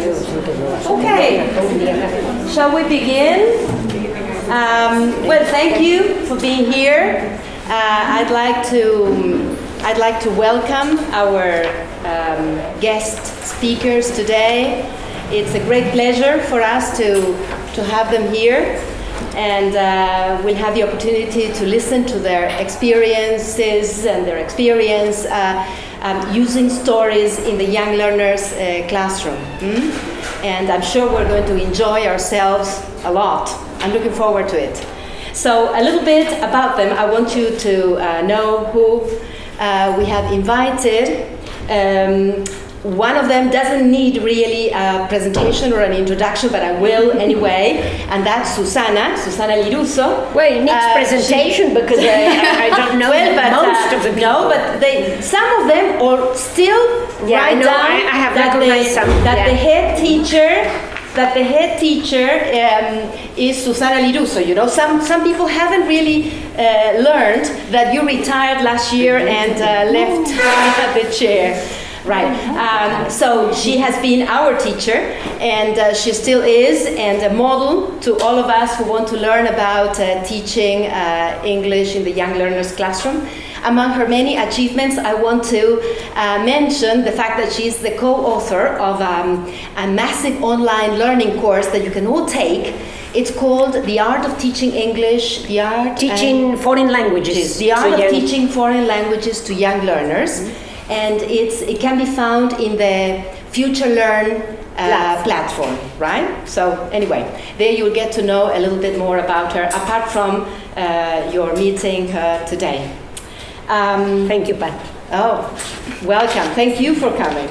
Okay, shall we begin? Well, thank you for being here. I'd like to welcome our guest speakers today. It's a great pleasure for us to have them here, and we'll have the opportunity to listen to their experiences and their experience using stories in the young learners classroom. And I'm sure we're going to enjoy ourselves a lot. I'm looking forward to it. So a little bit about them. I want you to know who we have invited. One of them doesn't need really a presentation or an introduction, but I will anyway, and that's Susana Liruso. Well, it needs presentation because I don't know most of the people. No, but some of them are still write down I have recognized some. The head teacher is Susana Liruso. You know, some people haven't really learned that you retired last year and left the chair. Right. So she has been our teacher, and she still is, and a model to all of us who want to learn about teaching English in the young learners classroom. Among her many achievements, I want to mention the fact that she's the co-author of a massive online learning course that you can all take. It's called The Art of Teaching English, Teaching Foreign Languages. The Art of Teaching Foreign Languages to Young Learners. And it can be found in the Future Learn platform, right? So anyway, there you'll get to know a little bit more about her, apart from your meeting today. Thank you, Pat. Oh, welcome. Thank you for coming.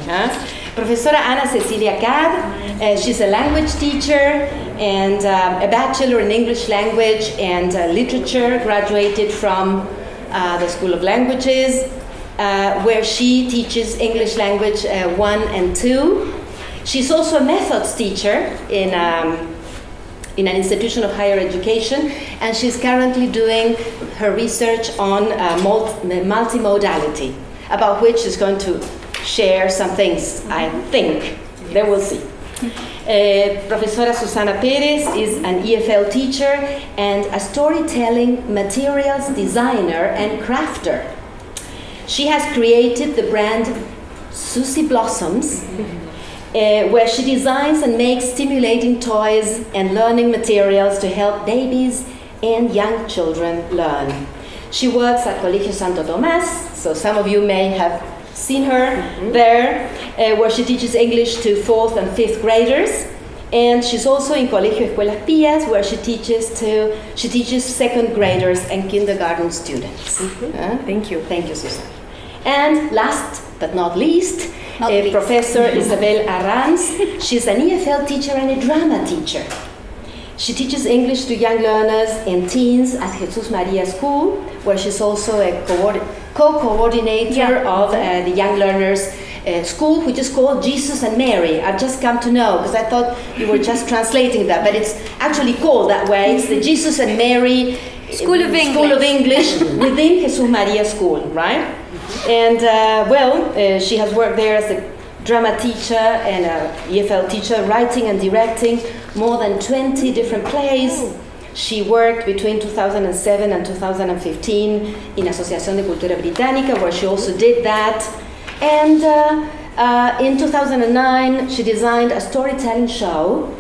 Professora Ana Cecilia Cad, she's a language teacher and a bachelor in English language and literature, graduated from the School of Languages, where she teaches English language 1 and 2. She's also a methods teacher in an institution of higher education, and she's currently doing her research on multimodality, about which she's going to share some things, I think. Then we'll see. Professora Susana Perez is an EFL teacher and a storytelling materials designer and crafter. She has created the brand Susie Blossoms, where she designs and makes stimulating toys and learning materials to help babies and young children learn. She works at Colegio Santo Tomás, so some of you may have seen her there, where she teaches English to 4th and 5th graders. And she's also in Colegio Escuelas Pías, where she teaches 2nd graders and kindergarten students. Thank you. Thank you, Susan. And last but not least, Professor Isabel Arranz. She's an EFL teacher and a drama teacher. She teaches English to young learners and teens at Jesus Maria School, where she's also a co-coordinator of the young learners school, which is called Jesus and Mary. I've just come to know, because I thought you were just translating that, but it's actually called that way. It's the Jesus and Mary School of English within Jesus Maria School, right? And she has worked there as a drama teacher and a EFL teacher, writing and directing more than 20 different plays. She worked between 2007 and 2015 in Asociación de Cultura Británica, where she also did that. And in 2009, she designed a storytelling show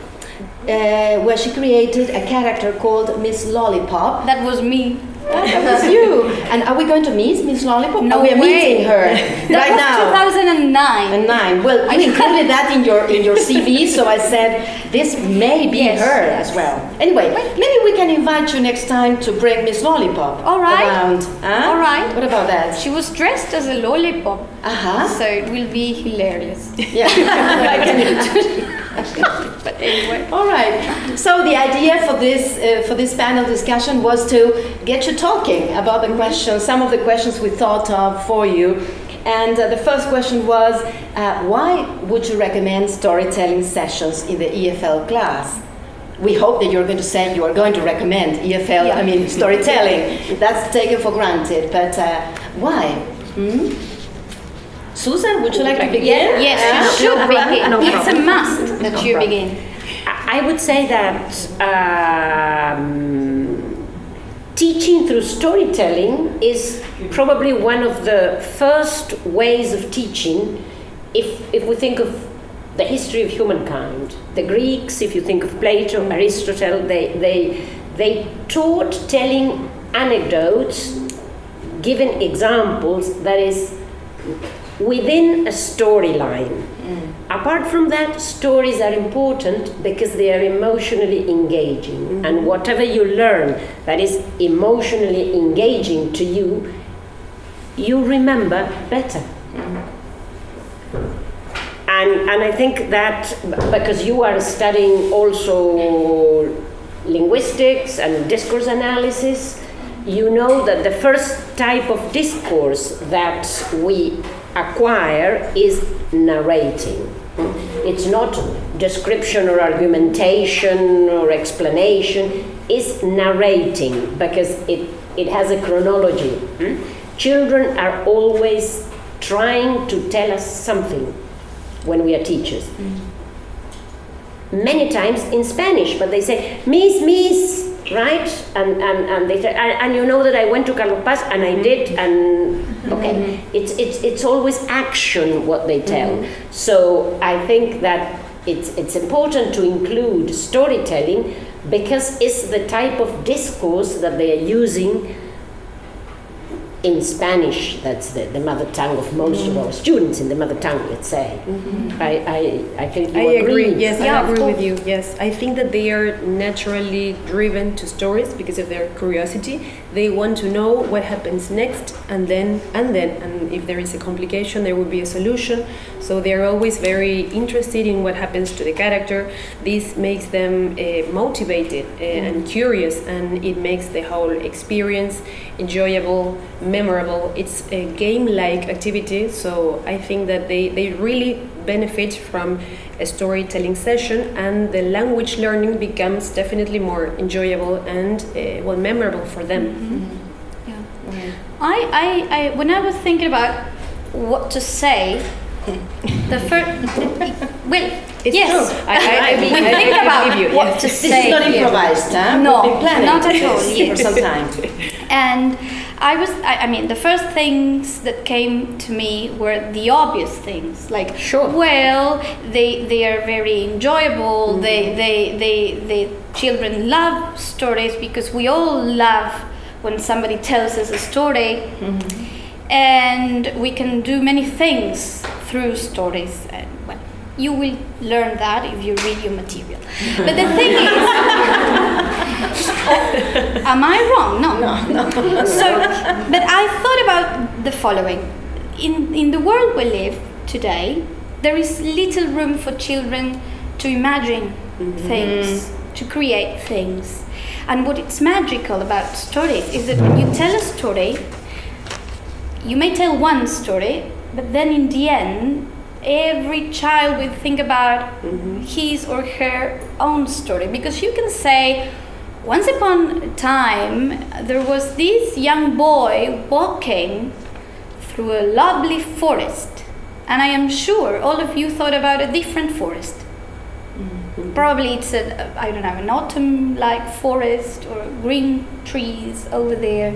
where she created a character called Miss Lollipop. That was me. That was you. And are we going to meet Miss Lollipop? No, we are meeting her right now. 2009. Well, you included that in your CV, so I said this may be her as well. Anyway, maybe we can invite you next time to bring Miss Lollipop around. All right. What about that? She was dressed as a lollipop, so it will be hilarious. Yeah, I can. But anyway. All right. So the idea for this panel discussion was to get you talking about the questions, some of the questions we thought of for you. And the first question was, why would you recommend storytelling sessions in the EFL class? We hope that you're going to say you are going to recommend EFL, storytelling. That's taken for granted. But why? Susan, would you like to begin? Yes, you should begin. It's a must that you begin. I would say that teaching through storytelling is probably one of the first ways of teaching if we think of the history of humankind. The Greeks, if you think of Plato, Aristotle, they taught telling anecdotes, giving examples, that is, within a storyline. Apart from that, stories are important because they are emotionally engaging. And whatever you learn that is emotionally engaging to you, you remember better. And I think that because you are studying also linguistics and discourse analysis, you know that the first type of discourse that we acquire is narrating. It's not description or argumentation or explanation, it's narrating because it has a chronology. Children are always trying to tell us something when we are teachers. Many times in Spanish, but they say, Miss, right? And they say, and you know that I went to Carlos Paz and I did, and okay, it's always action what they tell. So I think that it's important to include storytelling because it's the type of discourse that they are using in Spanish. That's the mother tongue of most of our students, in the mother tongue, let's say. I think you agree. Yes, I agree with you. Yes, I think that they are naturally driven to stories because of their curiosity. They want to know what happens next, and if there is a complication, there will be a solution. So they are always very interested in what happens to the character. This makes them motivated and curious, and it makes the whole experience enjoyable, memorable. It's a game-like activity, so I think that they really benefit from a storytelling session, and the language learning becomes definitely more enjoyable and memorable for them. Yeah. I when I was thinking about what to say, the first It's true. I think about what to say. This is not improvised, huh? No, we've been planning not at all. for some time. And I mean, the first things that came to me were the obvious things, like, well, they are very enjoyable. The children love stories because we all love when somebody tells us a story, and we can do many things through stories. And well, you will learn that if you read your material. But the thing is, am I wrong? No. So, but I thought about the following. In the world we live today, there is little room for children to imagine things, to create things. And what is magical about stories is that when you tell a story, you may tell one story, but then in the end, every child will think about his or her own story. Because you can say, once upon a time, there was this young boy walking through a lovely forest. And I am sure all of you thought about a different forest. Probably it's an autumn-like forest or green trees over there.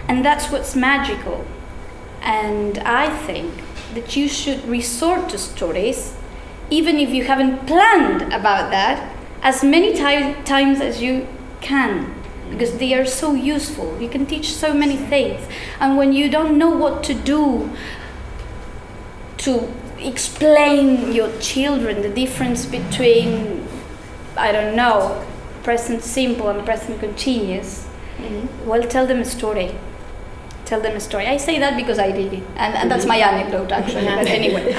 And that's what's magical. And I think that you should resort to stories, even if you haven't planned about that, as many times as you can, because they are so useful. You can teach so many things. And when you don't know what to do to explain your children the difference between, present simple and present continuous, well, tell them a story. Tell them a story. I say that because I did it, and that's my anecdote actually. But anyway,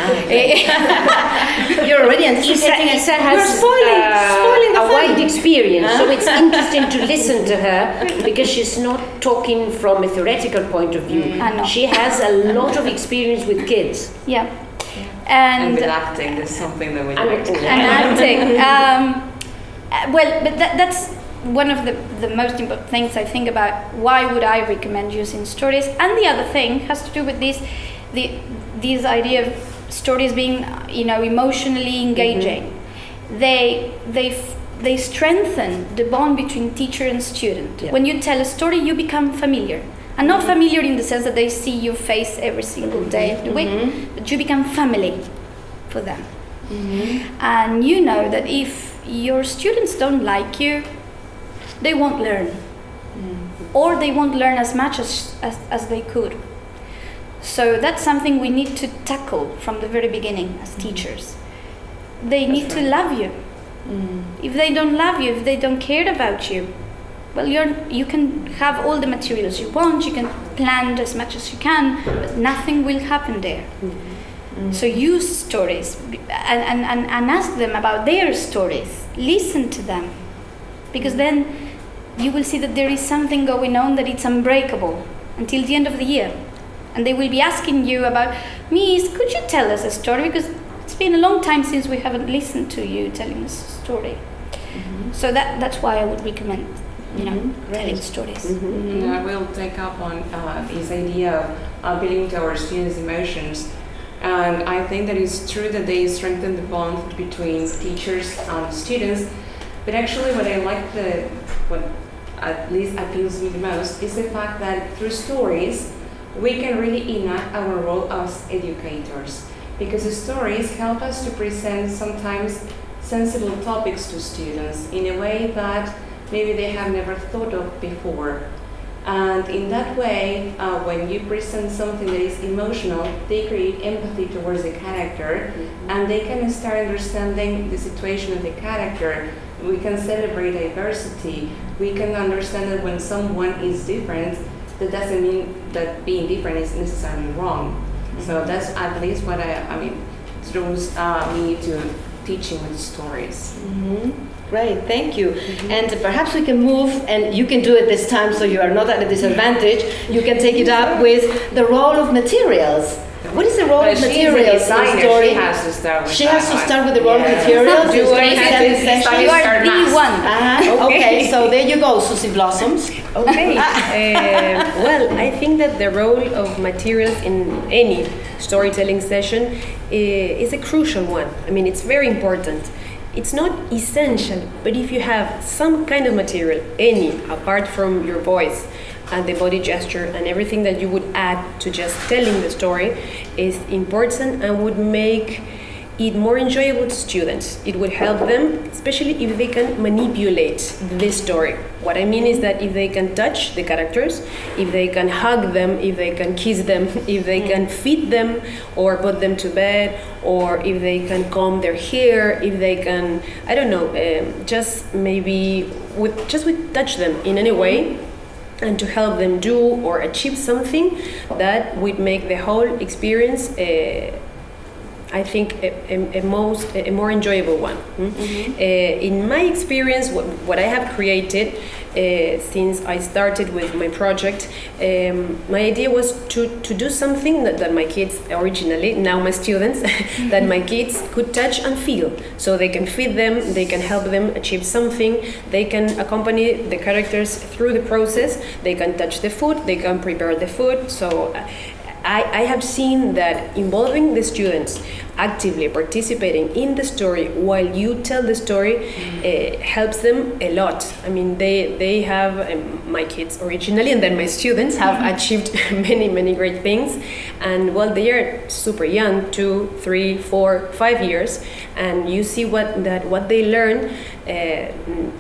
you're already anticipating. You're spoiling a wide experience, so it's interesting to listen to her because she's not talking from a theoretical point of view. She has a lot of experience with kids. Yeah, and with acting, there's something that we like to do. And acting. Well, but that's one of the most important things I think about. Why would I recommend using stories? And the other thing has to do with this, the this idea of stories being, emotionally engaging. They strengthen the bond between teacher and student. Yeah. When you tell a story, you become familiar. And not familiar in the sense that they see your face every single day of the week, but you become family for them. And you know that if your students don't like you, they won't learn. Or they won't learn as much as they could. So that's something we need to tackle from the very beginning as teachers. They need to love you. If they don't love you, if they don't care about you, well, you can have all the materials you want, you can plan as much as you can, but nothing will happen there. So use stories and ask them about their stories. Listen to them, because then you will see that there is something going on that it's unbreakable until the end of the year. And they will be asking you about, Miss, could you tell us a story? Because it's been a long time since we haven't listened to you telling us a story. So that's why I would recommend, telling stories. I will take up on this idea of appealing to our students' emotions. And I think that it's true that they strengthen the bond between teachers and students. But actually what I like, what at least appeals me the most, is the fact that through stories, we can really enact our role as educators. Because the stories help us to present sometimes sensible topics to students in a way that maybe they have never thought of before. And in that way, when you present something that is emotional, they create empathy towards the character, and they can start understanding the situation of the character. We can celebrate diversity. We can understand that when someone is different, that doesn't mean that being different is necessarily wrong. So that's at least what draws me to teaching with stories. Great, thank you. And perhaps we can move, and you can do it this time so you are not at a disadvantage. You can take it up with the role of materials. What is the role of materials in a story? She has to start with She has to start with the role of materials. You are the one. Okay, so there you go, Susie Blossoms. Okay. Well, I think that the role of materials in any storytelling session is a crucial one. I mean, it's very important. It's not essential, but if you have some kind of material, any, apart from your voice and the body gesture and everything that you would add to just telling the story, is important and would make it more enjoyable to students. It would help them, especially if they can manipulate this story. What I mean is that if they can touch the characters, if they can hug them, if they can kiss them, if they can feed them or put them to bed, or if they can comb their hair, if they can, I don't know, just maybe with touch them in any way, and to help them do or achieve something that would make the whole experience I think a more enjoyable one. In my experience, what I have created since I started with my project, my idea was to do something that my kids originally, now my students, that my kids could touch and feel. So they can feed them, they can help them achieve something, they can accompany the characters through the process, they can touch the food, they can prepare the food. So I have seen that involving the students, actively participating in the story while you tell the story, helps them a lot. I mean, they have, my kids originally, and then my students have achieved many great things. And well, they are super young, 2, 3, 4, 5 years, and you see what they learn.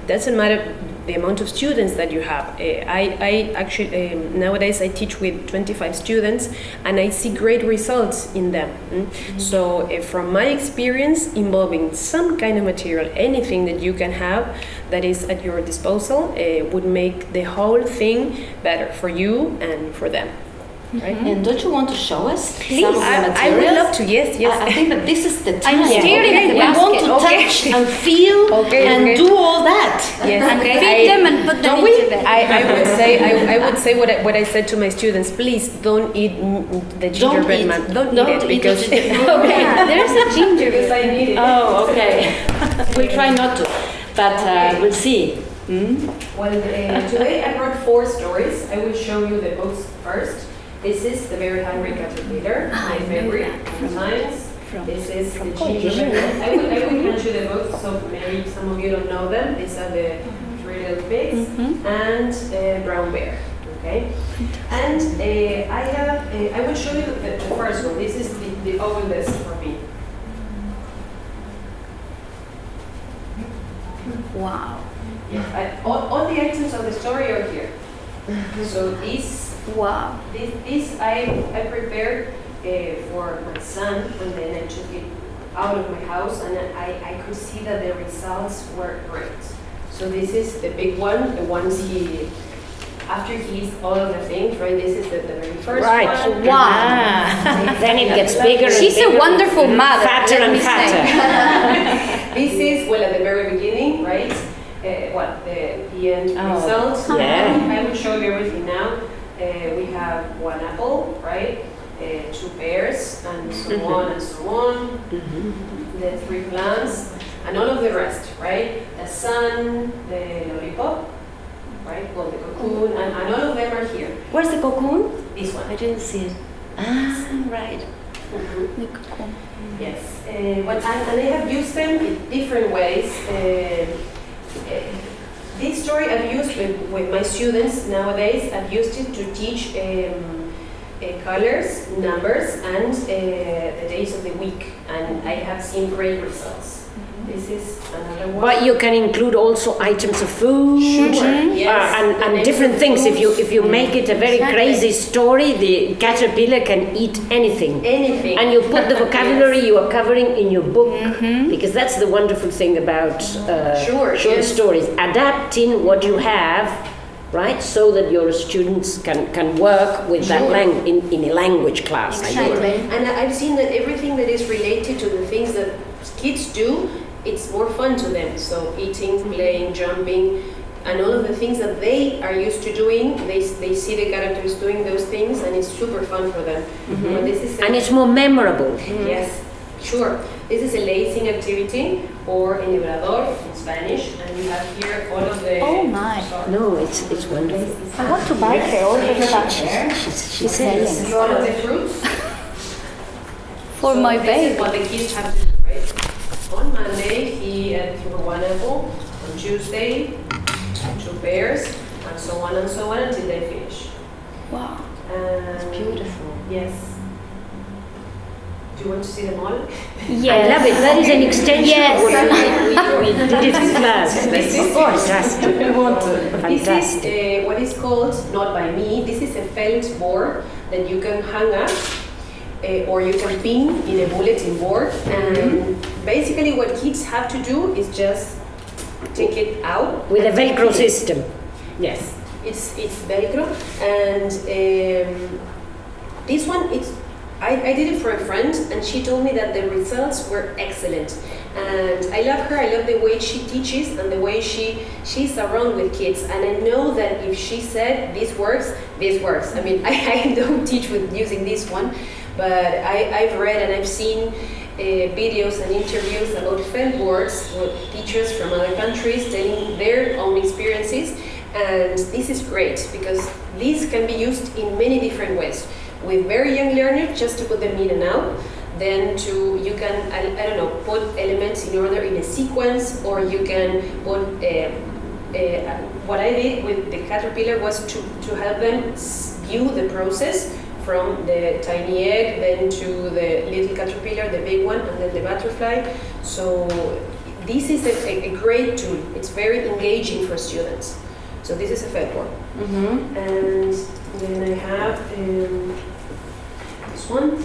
Doesn't matter the amount of students that you have. I actually, nowadays I teach with 25 students, and I see great results in them. So from my experience, involving some kind of material, anything that you can have that is at your disposal, would make the whole thing better for you and for them. Right? And don't you want to show us Please. some of the materials? I would love to, yes. I think that this is the time. I'm staring at the We basket. want to touch and feel and do all that. Yes. And feed them and put them into bed. I would say what I said to my students: please don't eat the gingerbread man. Don't eat it because Yeah, there's a gingerbread. I need it. Oh, okay. We'll try not to, but we'll see. Well, today I brought 4 stories. I will show you the books first. This is the very hungry caterpillar, my favorite from science. This is the gingerbread. I will hand you the book, so maybe some of you don't know them. These are the three little pigs and brown bear. Okay, and I will show you the first one. This is the oldest for me. Wow. Yeah, all the items of the story are here. So this I prepared for my son, and then I took it out of my house, and I could see that the results were great. So this is the big one, the ones after he eats all of the things, right? This is the very first one. Wow. Then it gets bigger and She's bigger. a wonderful mother. Fatter let and me say. fatter. This is, well, at the very beginning, right? The end results. Yeah. I will show you everything now. We have one apple, right? 2 pears, and so on and so on. The 3 plants, and all of the rest, right? The sun, the lollipop, right? Well, the cocoon, and all of them are here. Where's the cocoon? This one. I didn't see it. Ah, right. The cocoon. Yes, and I have used them in different ways. This story I've used with my students nowadays. I've used it to teach colors, numbers, and the days of the week, and I have seen great results. This is another one. But you can include also items of food Yes. and different things. If you make it a very crazy story, the caterpillar can eat anything. Anything. And you put the vocabulary you are covering in your book, because that's the wonderful thing about short stories. Adapting what you have, right, so that your students can work with that in a language class. Exactly. And I've seen that everything that is related to the things that kids do, it's more fun to them. So eating, playing, jumping, and all of the things that they are used to doing, they see the characters doing those things, and it's super fun for them. But this is And it's more memorable. yes, sure. This is a lacing activity, or enhebrador in Spanish, and you have here all of the. Oh my. No, it's wonderful. I want to buy her all the She's selling. All of the fruits. For my This baby. is what the kids have to do, right? On Monday, he threw 1 apple. On Tuesday, 2 pears, and so on until they finish. Wow. It's beautiful. Yes. Do you want to see them all? Yes. I love it. That is an extension Yes. of what we did it in class. This is Fantastic. This Fantastic. is what is called, not by me, this is a felt board that you can hang up or you can pin in a bulletin board. And basically what kids have to do is just take it out. With a Velcro system. Yes. It's Velcro, and this one, I did it for a friend, and she told me that the results were excellent. And I love her. I love the way she teaches and the way she's around with kids. And I know that if she said this works, this works. I mean, I don't teach with using this one, but I've read and I've seen videos and interviews about felt boards with teachers from other countries telling their own experiences. And this is great because these can be used in many different ways. With very young learners, just to put them in and out. Then you can, I don't know, put elements in order in a sequence, or you can put, what I did with the caterpillar was to help them view the process from the tiny egg, then to the little caterpillar, the big one, and then the butterfly. So this is a great tool. It's very engaging for students. So this is a felt board. And then I have this one.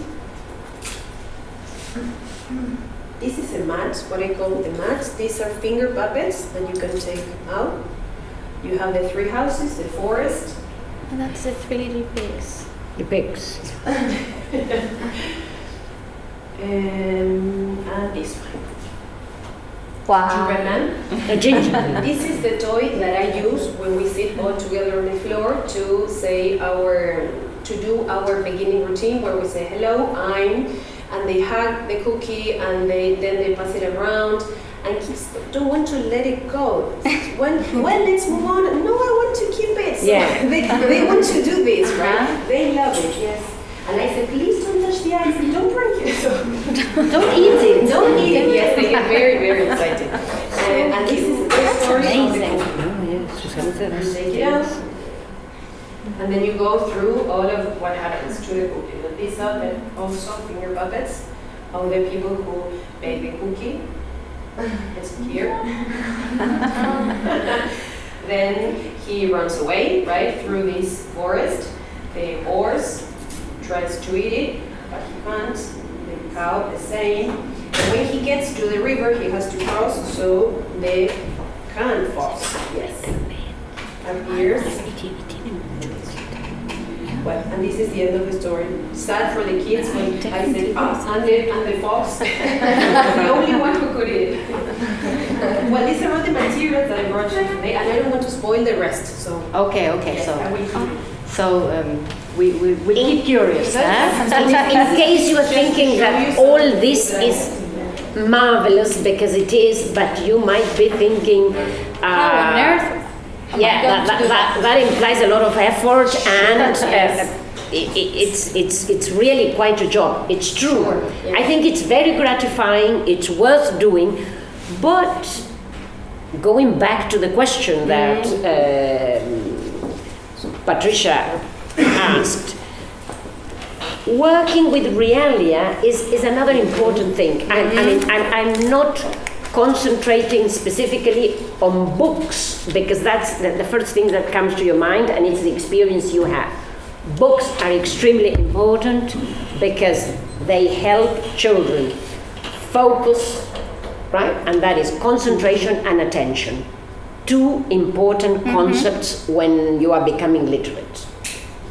This is a mat, what I call the mats. These are finger puppets that you can take out. You have the 3 houses, the forest. And that's the 3 little pigs. The pigs. And this one. Wow. Gingerbread. A ginger. This is the toy that I use when we sit all together on the floor to say to do our beginning routine, where we say hello, and they hug the cookie, and then they pass it around, and kids don't want to let it go. Well, let's move on. No, I want to keep it. Yeah. They want to do this, right? They love it, yes. And I said, please don't touch the ice, don't drink it. So Don't eat it. don't eat it. Yes, they get very, very excited. And this is the story of the cookie. Oh, yes, Take it out. And then you go through all of what happens to the cookie. The pizza, but also finger puppets. All the people who make the cookie. It's here. Then he runs away, right, through this forest. The horse tries to eat it, but he can't. The cow, the same. And when he gets to the river, he has to cross, so they can't cross. Yes. Appears. Well, and this is the end of the story. Sad for the kids when I said, and the fox, the only one who could eat it. Well, these are all the materials that I brought you today, and I don't want to spoil the rest, so. Okay, Yes, I will keep it. So we keep curious. In case you are thinking that all this is marvelous, because it is, but you might be thinking, How on earth? yeah, that implies a lot of effort, and it's really quite a job. It's true. Sure, yeah. I think it's very gratifying. It's worth doing, but going back to the question that Patricia asked, working with realia is another important thing. I'm not concentrating specifically on books, because that's the first thing that comes to your mind, and it's the experience you have. Books are extremely important because they help children focus, right? And that is concentration and attention. Two important concepts when you are becoming literate.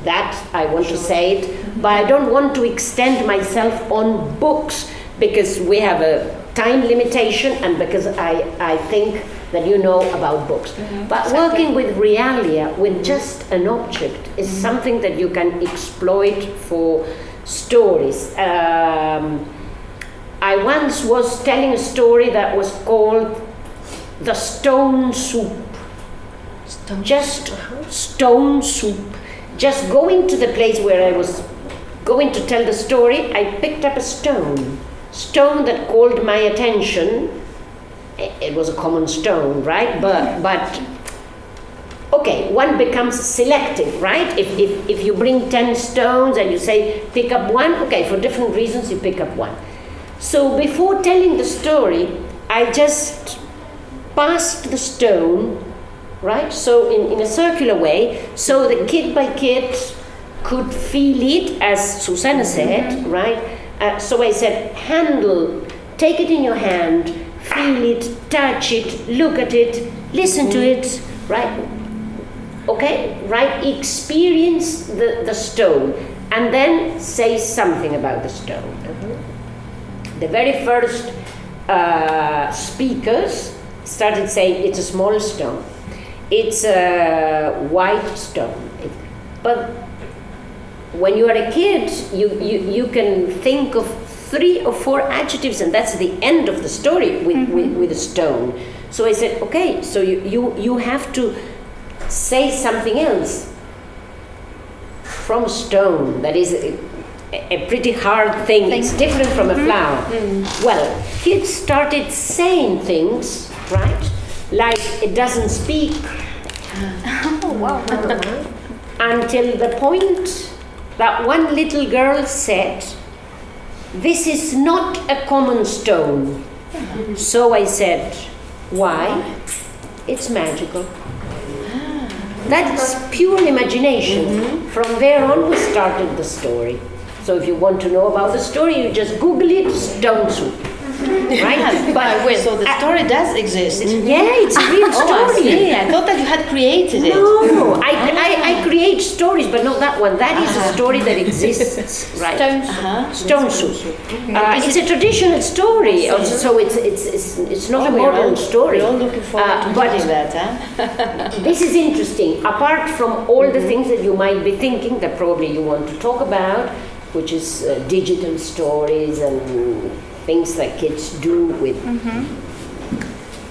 That I want to say it, but I don't want to extend myself on books because we have a time limitation and because I think that you know about books. But working with realia, with just an object, is something that you can exploit for stories. I once was telling a story that was called The Stone Soup. Stone soup. Just going to the place where I was going to tell the story, I picked up a stone that called my attention. It was a common stone, right? But okay, one becomes selective, right? If you bring 10 stones and you say pick up one, okay, for different reasons you pick up one. So before telling the story, I just passed the stone, right? So in a circular way, so the kid by kid could feel it, as Susanna said, right? So I said, handle, take it in your hand, feel it, touch it, look at it, listen to it, right? Okay, right? Experience the stone, and then say something about the stone. The very first speakers started saying it's a small stone, it's a white stone. But when you are a kid, you can think of 3 or 4 adjectives, and that's the end of the story with a stone. So I said, okay, so you have to say something else from a stone. That is a pretty hard thing. It's different from a flower. Well, kids started saying things, right? Like it doesn't speak. Oh, wow. Until the point that one little girl said, this is not a common stone. So I said, why? It's magical. That's pure imagination. From there on we started the story. So if you want to know about the story, you just Google it, stone soup. Right? But so the story does exist. Yeah, it's a real story. I see. I thought that you had created it. No, I create stories, but not that one. That is a story that exists, right? Stone soup. It's a traditional story, so it's not a modern story. We're all looking forward to reading that. This is interesting. Apart from all the things that you might be thinking that probably you want to talk about, which is digital stories and things that kids do with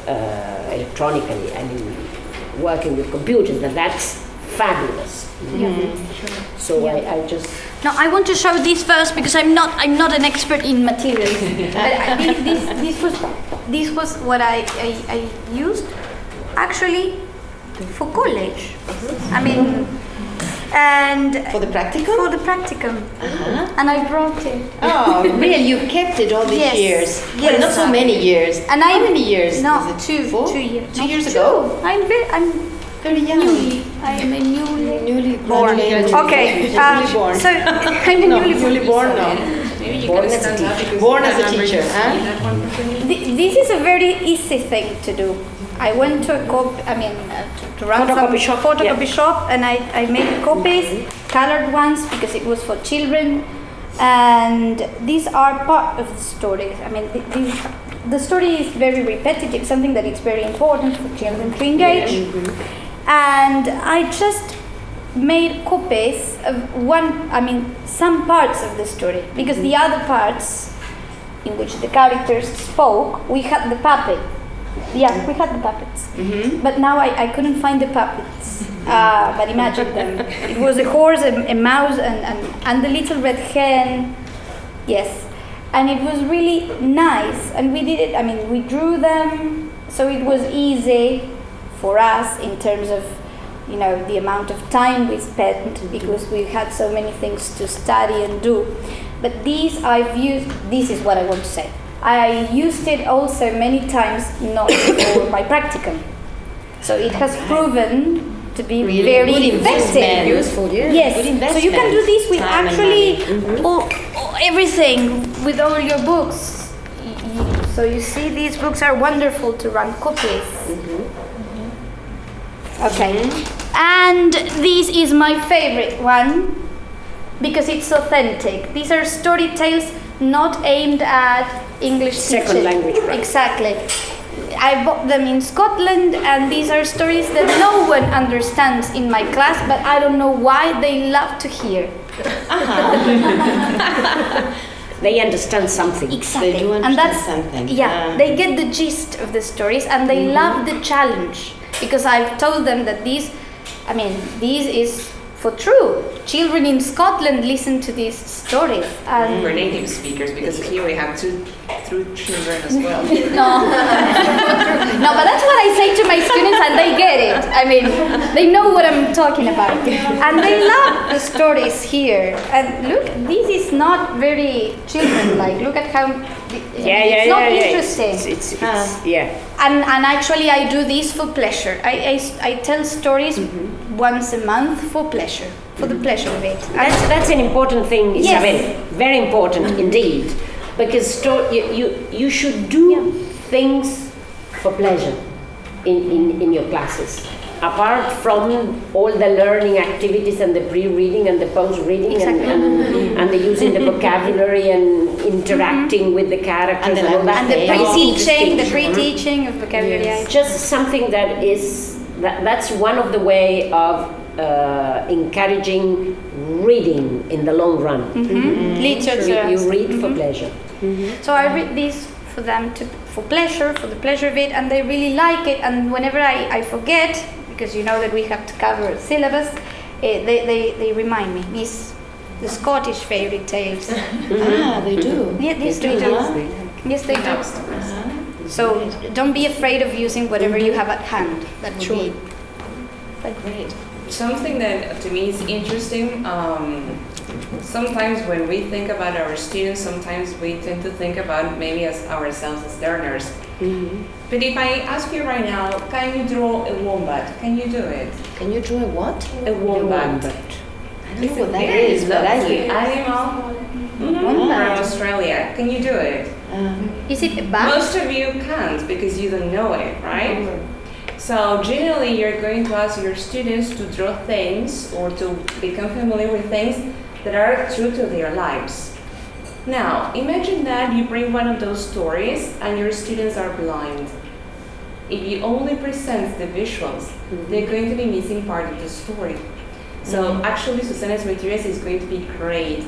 electronically, I mean, working with computers, that's fabulous. So I just No, I want to show this first because I'm not an expert in materials. But this was what I used actually for college. I mean, and For the practicum? for the practicum, and I brought it. Oh, really? You kept it all these Yes. years? Yes. Well, not so many years. And How I many years? No, is it? 2 4? 2 years. 2 No, years 2. ago? I'm Very young. I'm a Newly born. graduated. Okay. Newly born. So I'm a newly born. No. Maybe you Born can as a stand up teacher. because Born you as a have teacher, numbers. huh? That one person. This is a very easy thing to do. I went to a to run Photocopy some shop, photocopy shop, and I made copies, colored ones because it was for children, and these are part of the story. I mean, the story is very repetitive, something that is very important for children to engage, and I just made copies of some parts of the story, because the other parts in which the characters spoke, we had the puppet. Yeah, we had the puppets. But now I couldn't find the puppets. But imagine them. It was a horse, a mouse, and the little red hen. Yes. And it was really nice. And we did it, we drew them, so it was easy for us in terms of, the amount of time we spent, because we had so many things to study and do. But this is what I want to say. I used it also many times not for my practicum. So it has proven to be Really very good effective. investment. useful, yeah. Yes, Good so you can do investment. this with Time and actually money. all everything, with all your books. So you see, these books are wonderful to run copies. Okay, and this is my favorite one because it's authentic. These are story tales not aimed at English Second teaching. language, right. Exactly. I bought them in Scotland, and these are stories that no one understands in my class, but I don't know why they love to hear. They understand something. Exactly. They do and understand that's something. Yeah, they get the gist of the stories, and they love the challenge, because I've told them that this is for true. Children in Scotland listen to these stories, and We're native speakers because here we have two children as well. no, but that's what I say to my students, and they get it. They know what I'm talking about, and they love the stories here. And look, this is not very children-like. Look at how it's not interesting. It's yeah. And actually, I do this for pleasure. I tell stories once a month for pleasure, for the pleasure of it. That's an important thing, Yes. Isabel. Very important indeed, because you should do things for pleasure in your classes. Apart from all the learning activities and the pre-reading and the post-reading Exactly. and the using the vocabulary and interacting with the characters And the all that. And the Okay. pre-teaching of vocabulary. Yes. Just something that's one of the way of encouraging reading in the long run. Literature. You read for pleasure. So I read this for them for pleasure, for the pleasure of it, and they really like it. And whenever I forget, because you know that we have to cover syllabus, they remind me, Miss, the Scottish fairy tales. They do. Yeah, yes, they do. Yes, they do. So don't be afraid of using whatever you have at hand. That would be Great. Something that to me is interesting, sometimes when we think about our students, sometimes we tend to think about maybe as ourselves as learners. But if I ask you right now, can you draw a wombat? Can you do it? Can you draw a what? A wombat. I don't know what that is, but I Lovely animal from Australia. Can you do it? Is it a bat? Most of you can't because you don't know it, right? So generally you're going to ask your students to draw things or to become familiar with things that are true to their lives. Now, imagine that you bring one of those stories and your students are blind. If you only present the visuals, they're going to be missing part of the story. So actually Susana's materials is going to be great.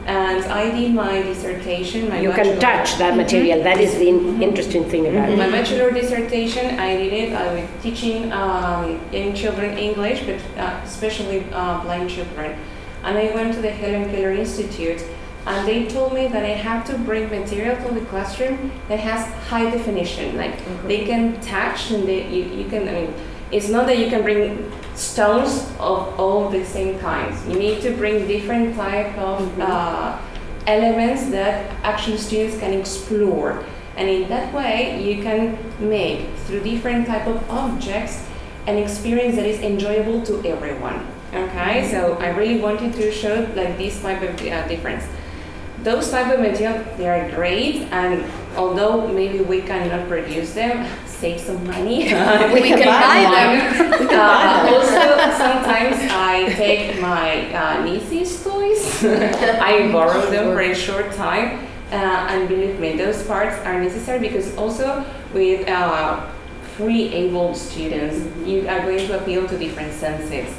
And I did my dissertation. You can touch that material. That is the interesting thing about it. My bachelor dissertation, I did it with teaching young children English, but especially blind children. And I went to the Helen Keller Institute, and they told me that I have to bring material to the classroom that has high definition. Like they can touch, and you can. I mean, it's not that you can bring stones of all the same kinds. You need to bring different type of elements that actually students can explore. And in that way, you can make, through different type of objects, an experience that is enjoyable to everyone. Okay, so I really wanted to show like this type of difference. Those type of material, they are great, and although maybe we cannot produce them, save some money. We can buy them. Also, sometimes I take my niece's toys. I borrow them for a short time, and believe me, those parts are necessary because also with free able students, you are going to appeal to different senses.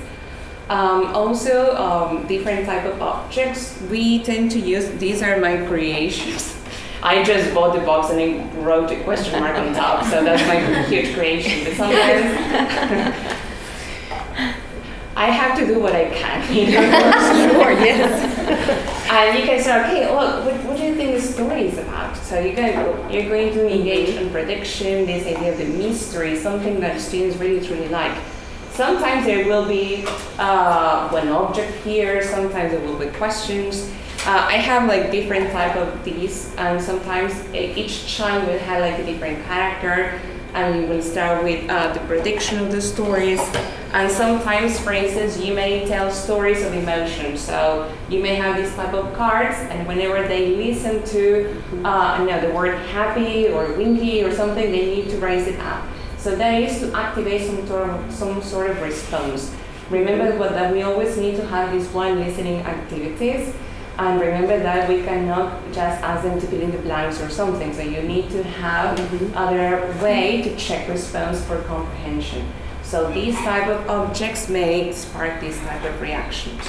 Also, different type of objects we tend to use. These are my creations. I just bought the box and I wrote a question mark on top, so that's my huge creation. But sometimes I have to do what I can. Sure, yes. And you can say, okay, well, what do you think the story is about? So you're going to engage in prediction, this idea of the mystery, something that students really truly like. Sometimes there will be one object here, sometimes there will be questions. I have like different type of these, and sometimes each child will have like a different character, and we will start with the prediction of the stories. And sometimes, for instance, you may tell stories of emotion. So you may have this type of cards, and whenever they listen to the word happy or winky or something, they need to raise it up. So that is to activate some sort of response. Remember that we always need to have these one listening activities, and remember that we cannot just ask them to fill in the blanks or something. So you need to have other way to check response for comprehension. So these type of objects may spark this type of reactions.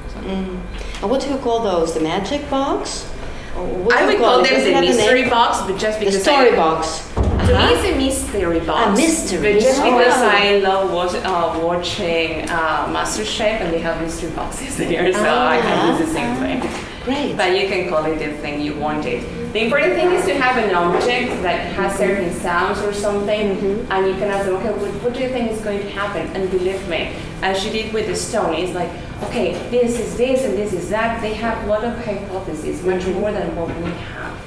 So. And what do you call those? The magic box? I would call them the mystery box, but just because the story box. To me, it's a mystery box. A mystery. But just because I love watching MasterChef, and they have mystery boxes there, so I can use the same thing. Great. But you can call it the thing you want it. The important thing is to have an object that has certain sounds or something, and you can ask them, okay, what do you think is going to happen? And believe me, as she did with the stone, it's like, okay, this is this and this is that. They have a lot of hypotheses, much more than what we have.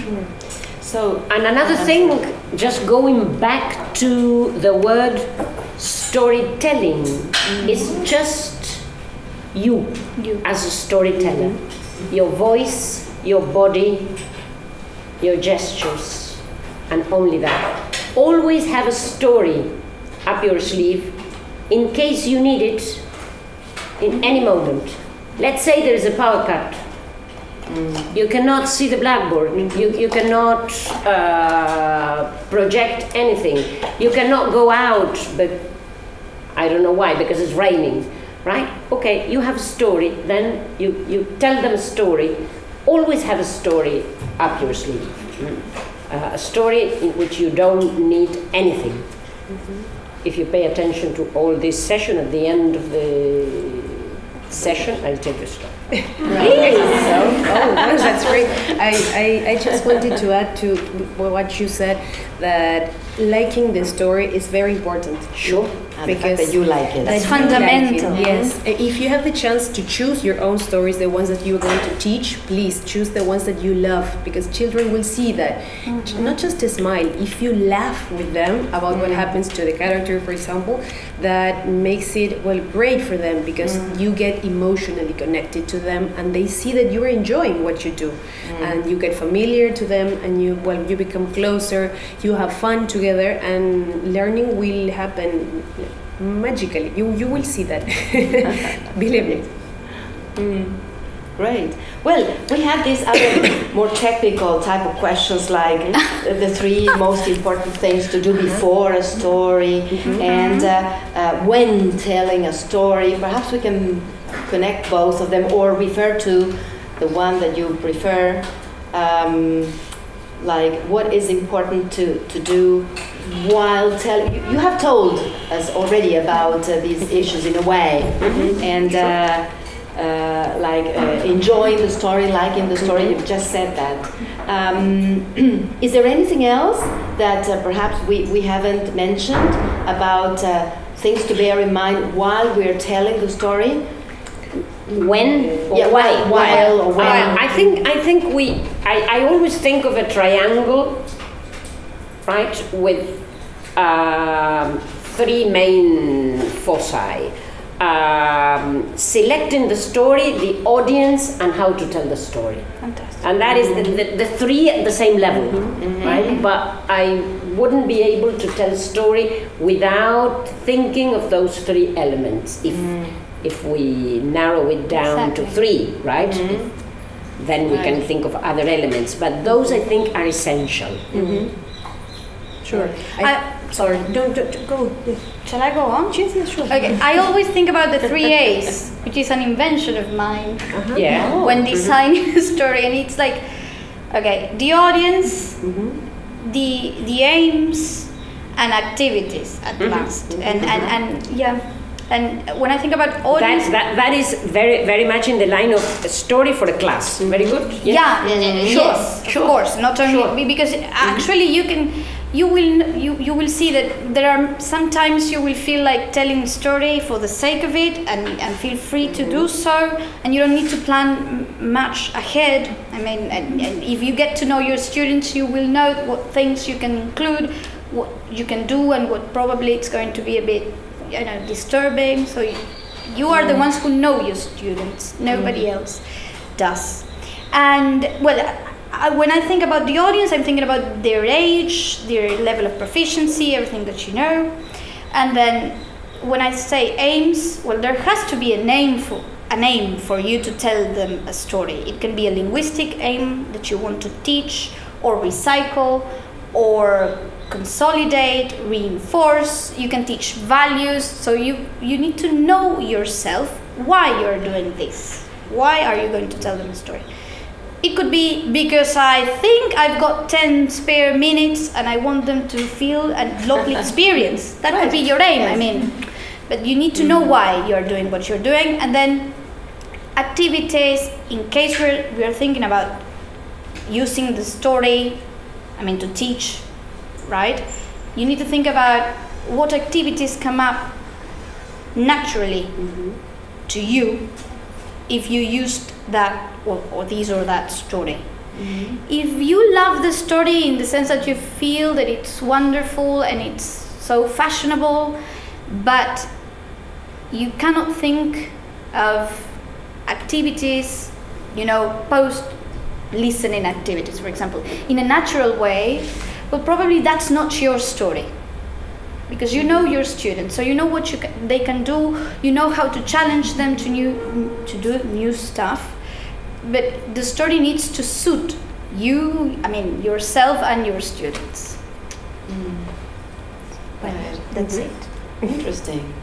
Sure. So, and another thing, just going back to the word storytelling, is just you as a storyteller. Your voice, your body, your gestures, and only that. Always have a story up your sleeve in case you need it in any moment. Let's say there is a power cut. You cannot see the blackboard. You cannot project anything. You cannot go out, but I don't know why, because it's raining, right? Okay, you have a story, then you tell them a story. Always have a story up your sleeve. A story in which you don't need anything. If you pay attention to all this session, at the end of the session, I'll tell you a story. That's great. I just wanted to add to what you said, that liking the story is very important. Sure. And the fact that you like it. That's fundamental. Yes. If you have the chance to choose your own stories, the ones that you are going to teach, please choose the ones that you love, because children will see that. Not just a smile. If you laugh with them about what happens to the character, for example, that makes it, well, great for them, because you get emotionally connected to them, and they see that you're enjoying what you do, and you get familiar to them, and you become closer. You have fun together, and learning will happen magically. You will see that. Believe me. Great. Well, we have these other more technical type of questions, like the three most important things to do before a story, and when telling a story. Perhaps we can connect both of them, or refer to the one that you prefer? Like, what is important to do while telling? You have told us already about these issues in a way, and enjoying the story, liking the story. You've just said that. Is there anything else that perhaps we haven't mentioned about things to bear in mind while we're telling the story? When or Yeah, why? while or when. I always think of a triangle, right, with three main foci. Selecting the story, the audience, and how to tell the story. Fantastic. And that is the three at the same level, right? But I wouldn't be able to tell a story without thinking of those three elements. If we narrow it down to three, right? Then we can think of other elements. But those, I think, are essential. Sure. Sorry, don't go. Shall I go on? Yes, sure. Okay, I always think about the 3 A's, which is an invention of mine Yeah. when designing a story, and it's like, okay, the audience, the aims, and activities at last, and yeah, and when I think about audience, That is very, very much in the line of a story for a class. Very good. yeah, yes, Sure. of course, not only because actually you will see that there are sometimes you will feel like telling a story for the sake of it, and feel free to do so, and you don't need to plan much ahead. I mean, and if you get to know your students, you will know what things you can include, what you can do, and what probably it's going to be a bit, disturbing. So you are the ones who know your students. Nobody else does. And well, when I think about the audience, I'm thinking about their age, their level of proficiency, everything that you know. And then when I say aims, well, there has to be an aim for you to tell them a story. It can be a linguistic aim that you want to teach or recycle or consolidate, reinforce. You can teach values. So you need to know yourself why you're doing this. Why are you going to tell them a story? It could be because I think I've got 10 spare minutes and I want them to feel a lovely experience. That could be your aim, I mean. But you need to know why you're doing what you're doing. And then activities, in case we're thinking about using the story, to teach, right? You need to think about what activities come up naturally to you if you used that or this or that story. If you love the story in the sense that you feel that it's wonderful and it's so fashionable, but you cannot think of activities, post-listening activities, for example, in a natural way, well, probably that's not your story. Because you know your students, so you know what they can do, you know how to challenge them to do new stuff, but the story needs to suit you, yourself and your students. Well, that's it. Interesting.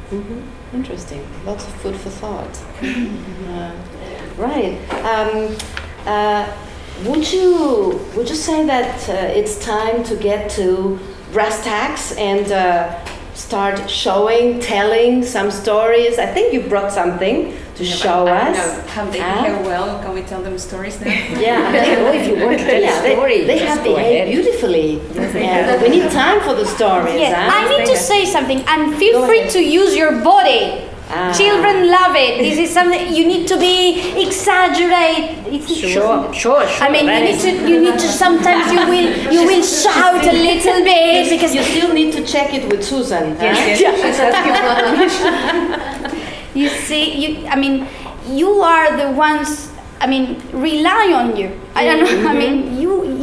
Interesting. Lots of food for thought. Right. Would you say that it's time to get to brass tacks and start telling some stories? I think you brought something to show us. Have they behaved well? Can we tell them stories now? Yeah, If you want to tell a story, they have behaved beautifully. We need time for the stories. Yes, huh? I need to say something, and feel free to use your body. Children love it. This is something you need to be exaggerate. Sure. You need to. Sometimes you will shout a little bit because You still need to check it with Susan. Yes. You see, you are the ones. Rely on you. I don't know.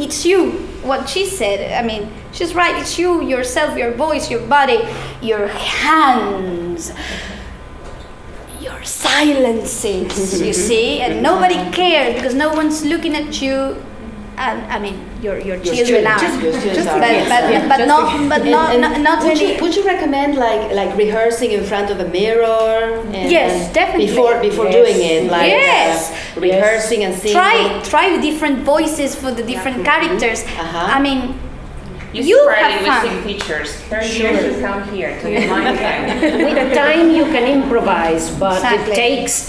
It's you. What she said. She's right. It's you, yourself, your voice, your body, your hands. Your silences, you see, and nobody cares because no one's looking at you I mean, your children are. Your students are. Not really. Would you recommend like rehearsing in front of a mirror? Yes, definitely. Before doing it, like Yes. rehearsing and singing. Try different voices for the different characters. Uh-huh. I mean, You you separate have with fun. sing features. Third year should come here to your mind time. With time you can improvise, but Exactly.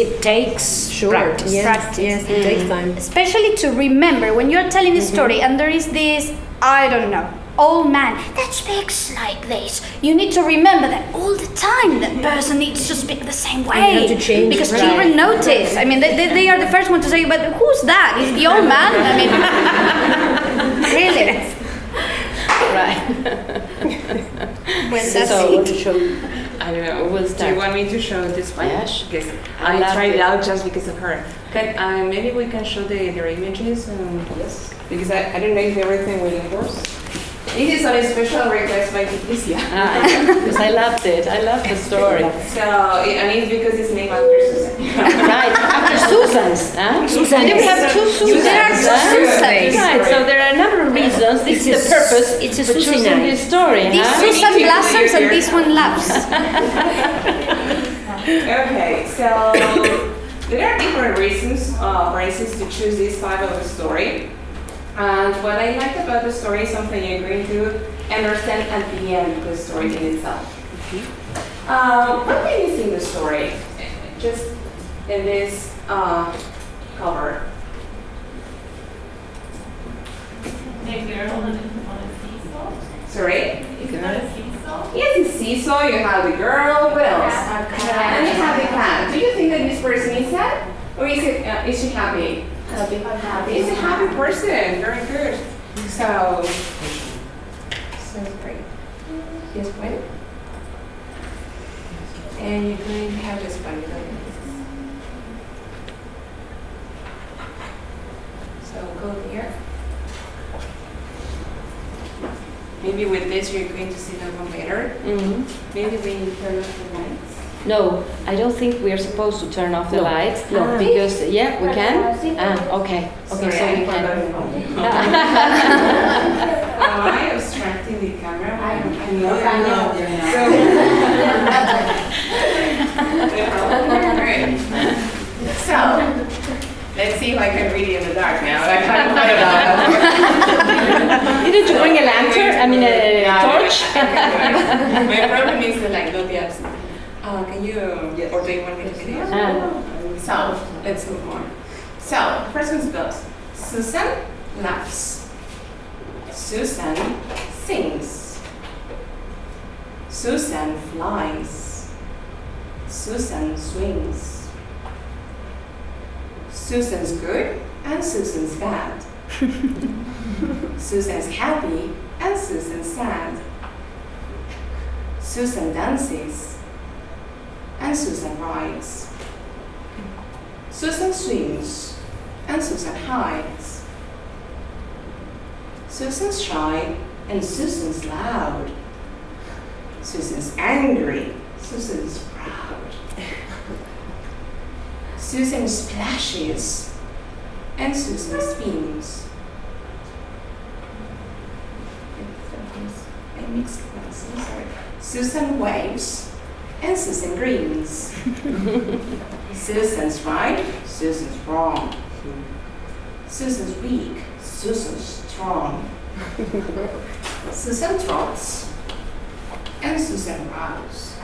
it takes practice. Yes, Practice. yes, it takes time. Especially to remember when you're telling a story and there is this, I don't know, old man that speaks like this. You need to remember that all the time that person needs to speak the same way. You have to change, because right. children notice. I mean, they are the first one to say, but who's that? Is the old man? I mean, really. Right. Well, that's So it. to show. I don't know. We'll Do start. you want me to show this one? Yes. Yes. I I love tried it. it out just because of her. Can, maybe we can show their images. Yes. Because I don't know if everything will endorse. This is on a special request by Leticia. Because I loved it. I loved the story. So, and it's because it's named after Susan. Right, after Susan's. Huh? Susan. And then we have two Susans. There are two huh? Susans. Right, so there are a number of reasons. This is the purpose it's a for choosing Susanite. this story. This Huh? Susan need to blossoms hear and this one laughs. Okay, so there are different reasons, for instance, to choose this type of a story. And what I liked about the story is something you're going to understand at the end of the story in itself. What can you see in the story? Just in this cover. A girl on a seesaw. Sorry? Is it a seesaw? Yes, it's seesaw, you have the girl, what else? And you have the cat. Do you think that this person is sad? Or is she happy? Happy. It's a happy person. Very good. So great. This one. And you're going to have this one. So go there. Maybe with this you're going to see that one better. Mhm. Maybe when you turn off the lights. No, I don't think we are supposed to turn off the No. lights. No. Because, yeah, we can? Okay. Okay, so we can. Am I obstructing the camera? I know. So, let's see if I can read it in the dark now. I haven't thought about that. You need to bring a lantern, I mean a torch. My problem is the light, not the absence. Can you, or do you want me to video? So, let's move on. So, first one's goes. Susan laughs. Susan sings. Susan flies. Susan swings. Susan's good and Susan's bad. Susan's happy and Susan's sad. Susan dances and Susan rides. Susan swims and Susan hides. Susan's shy and Susan's loud. Susan's angry, Susan's proud. Susan splashes and Susan spins. I mixed ones, I'm sorry. Susan waves and Susan grins. Susan's right, Susan's wrong. Susan's weak, Susan's strong. Susan trots and Susan rows.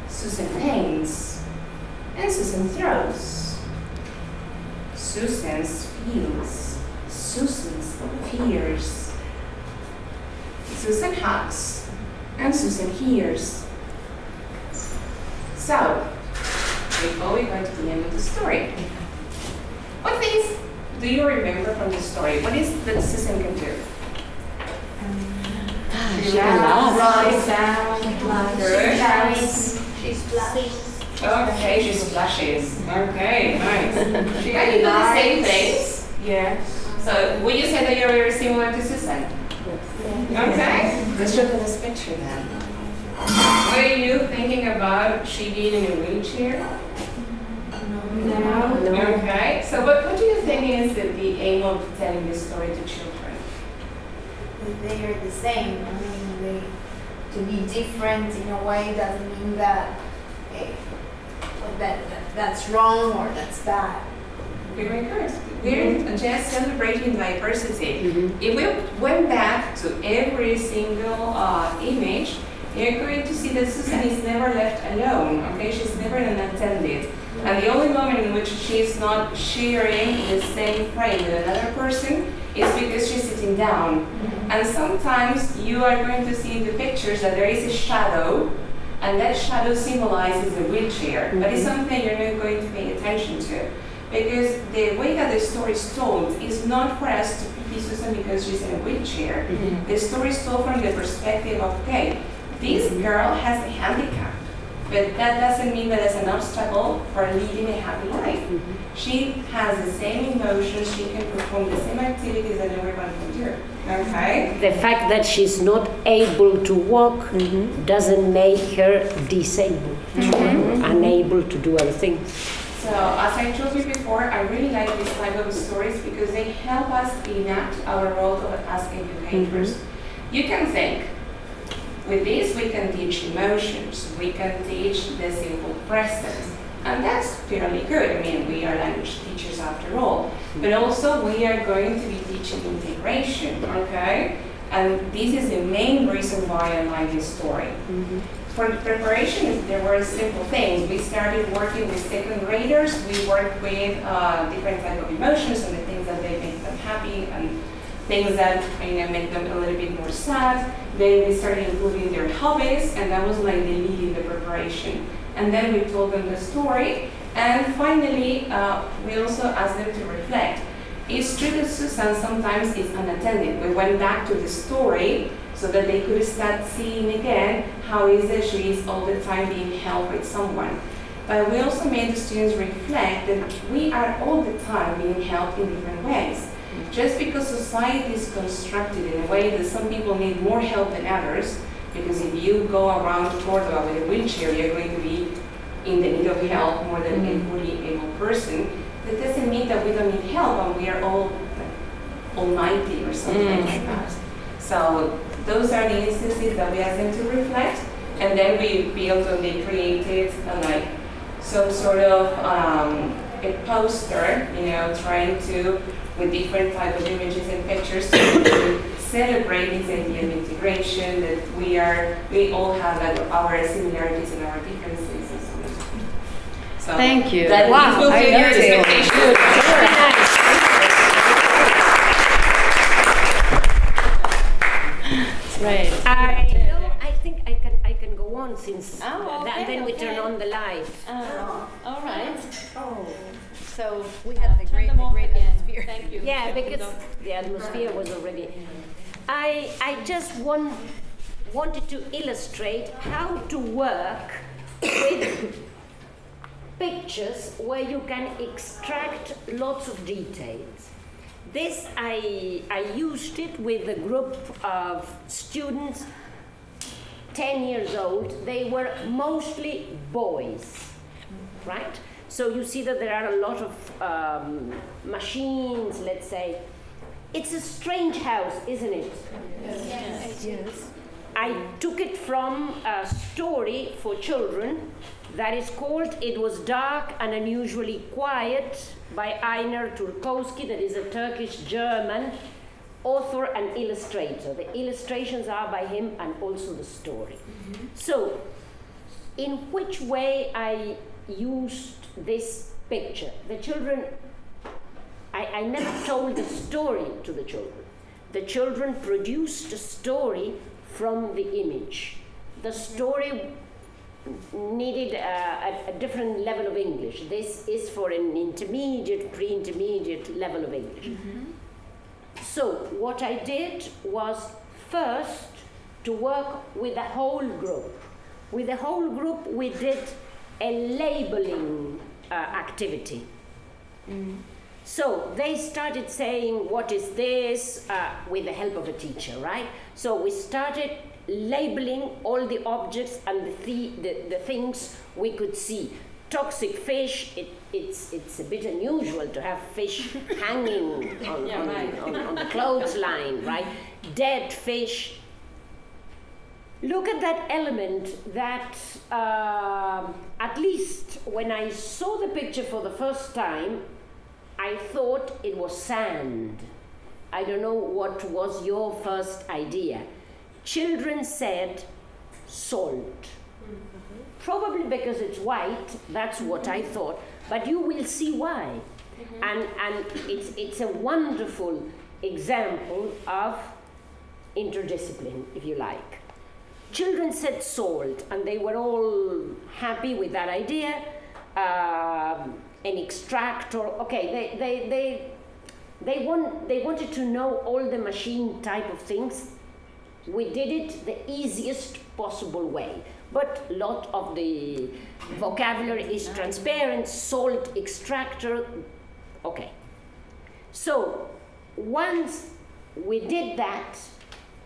Susan faints and Susan throws. Susan's feels, Susan's fears. Susan hugs and Susan hears. So, before we go to the end of the story, what things do you remember from the story? What is that Susan can do? She can laugh. She splashes. Okay, she splashes. Okay, nice. She can do the same things. Yeah. So, would you say that you're very similar to Susan? Okay. Let's show them this picture then. What are you thinking about she being in a wheelchair? No. Okay. So what do you think is the aim of telling this story to children? They are the same. I mean, to be different in a way doesn't mean that that's wrong or that's bad. Very good. We're just celebrating diversity. If we went back to every single image, you're going to see that Susan is never left alone. Okay, she's never unattended. And the only moment in which she's not sharing the same frame with another person is because she's sitting down. And sometimes you are going to see in the pictures that there is a shadow, and that shadow symbolizes a wheelchair. But it's something you're not going to pay attention to. Because the way that the story is told is not for us to pity Susan because she's in a wheelchair. The story is told from the perspective of, okay, this girl has a handicap, but that doesn't mean that it's an obstacle for leading a happy life. She has the same emotions, she can perform the same activities that everyone can do. Okay? The fact that she's not able to walk doesn't make her disabled, unable to do other things. So, as I told you before, I really like this type of stories because they help us enact our role as educators. You can think, with this we can teach emotions, we can teach the simple present, and that's fairly good. I mean, we are language teachers after all, but also we are going to be teaching integration, okay? And this is the main reason why I like this story. For the preparation, there were simple things. We started working with second graders. We worked with different types of emotions and the things that they make them happy and things that make them a little bit more sad. Then we started including their hobbies, and that was like the lead in the preparation. And then we told them the story. And finally, we also asked them to reflect. It's true that Susan sometimes is unattended. We went back to the story so that they could start seeing again how is it she is all the time being helped with someone. But we also made the students reflect that we are all the time being helped in different ways. Just because society is constructed in a way that some people need more help than others, because if you go around Córdoba with a wheelchair, you're going to be in the need of help more than a fully able person, that doesn't mean that we don't need help and we are all almighty or something like that. So those are the instances that we asked them to reflect, and then we built and they created like some sort of a poster, trying to, with different types of images and pictures, to celebrate this idea of integration, that we all have like our similarities and our differences. And so on. So thank you. That Wow, I your expectations. Right. I think I can go on since then we turn on the light. All right. So We had the great atmosphere. Thank you. Yeah, because the atmosphere was already. I just wanted to illustrate how to work with pictures where you can extract lots of details. This I used it with a group of students, 10 years old. They were mostly boys, right? So you see that there are a lot of machines, let's say. It's a strange house, isn't it? Yes. I took it from a story for children that is called It Was Dark and Unusually Quiet by Einar Turkowski, that is a Turkish-German author and illustrator. The illustrations are by him and also the story. So, in which way I used this picture? The children, I never told the story to the children. The children produced a story from the image. The story needed a different level of English. This is for an intermediate, pre-intermediate level of English. So what I did was first to work with the whole group. With the whole group we did a labeling activity. So they started saying, what is this, with the help of a teacher, right? So we started labeling all the objects and the things we could see. toxic fish, it's a bit unusual to have fish hanging on the clothesline, right? Dead fish. Look at that element that, at least when I saw the picture for the first time, I thought it was sand. I don't know what was your first idea. Children said salt. Probably because it's white, that's what I thought, but you will see why. And it's a wonderful example of interdiscipline, if you like. Children said salt, and they were all happy with that idea. An extractor, okay, they wanted to know all the machine type of things. We did it the easiest possible way, but a lot of the vocabulary is transparent. Salt extractor, okay. So once we did that,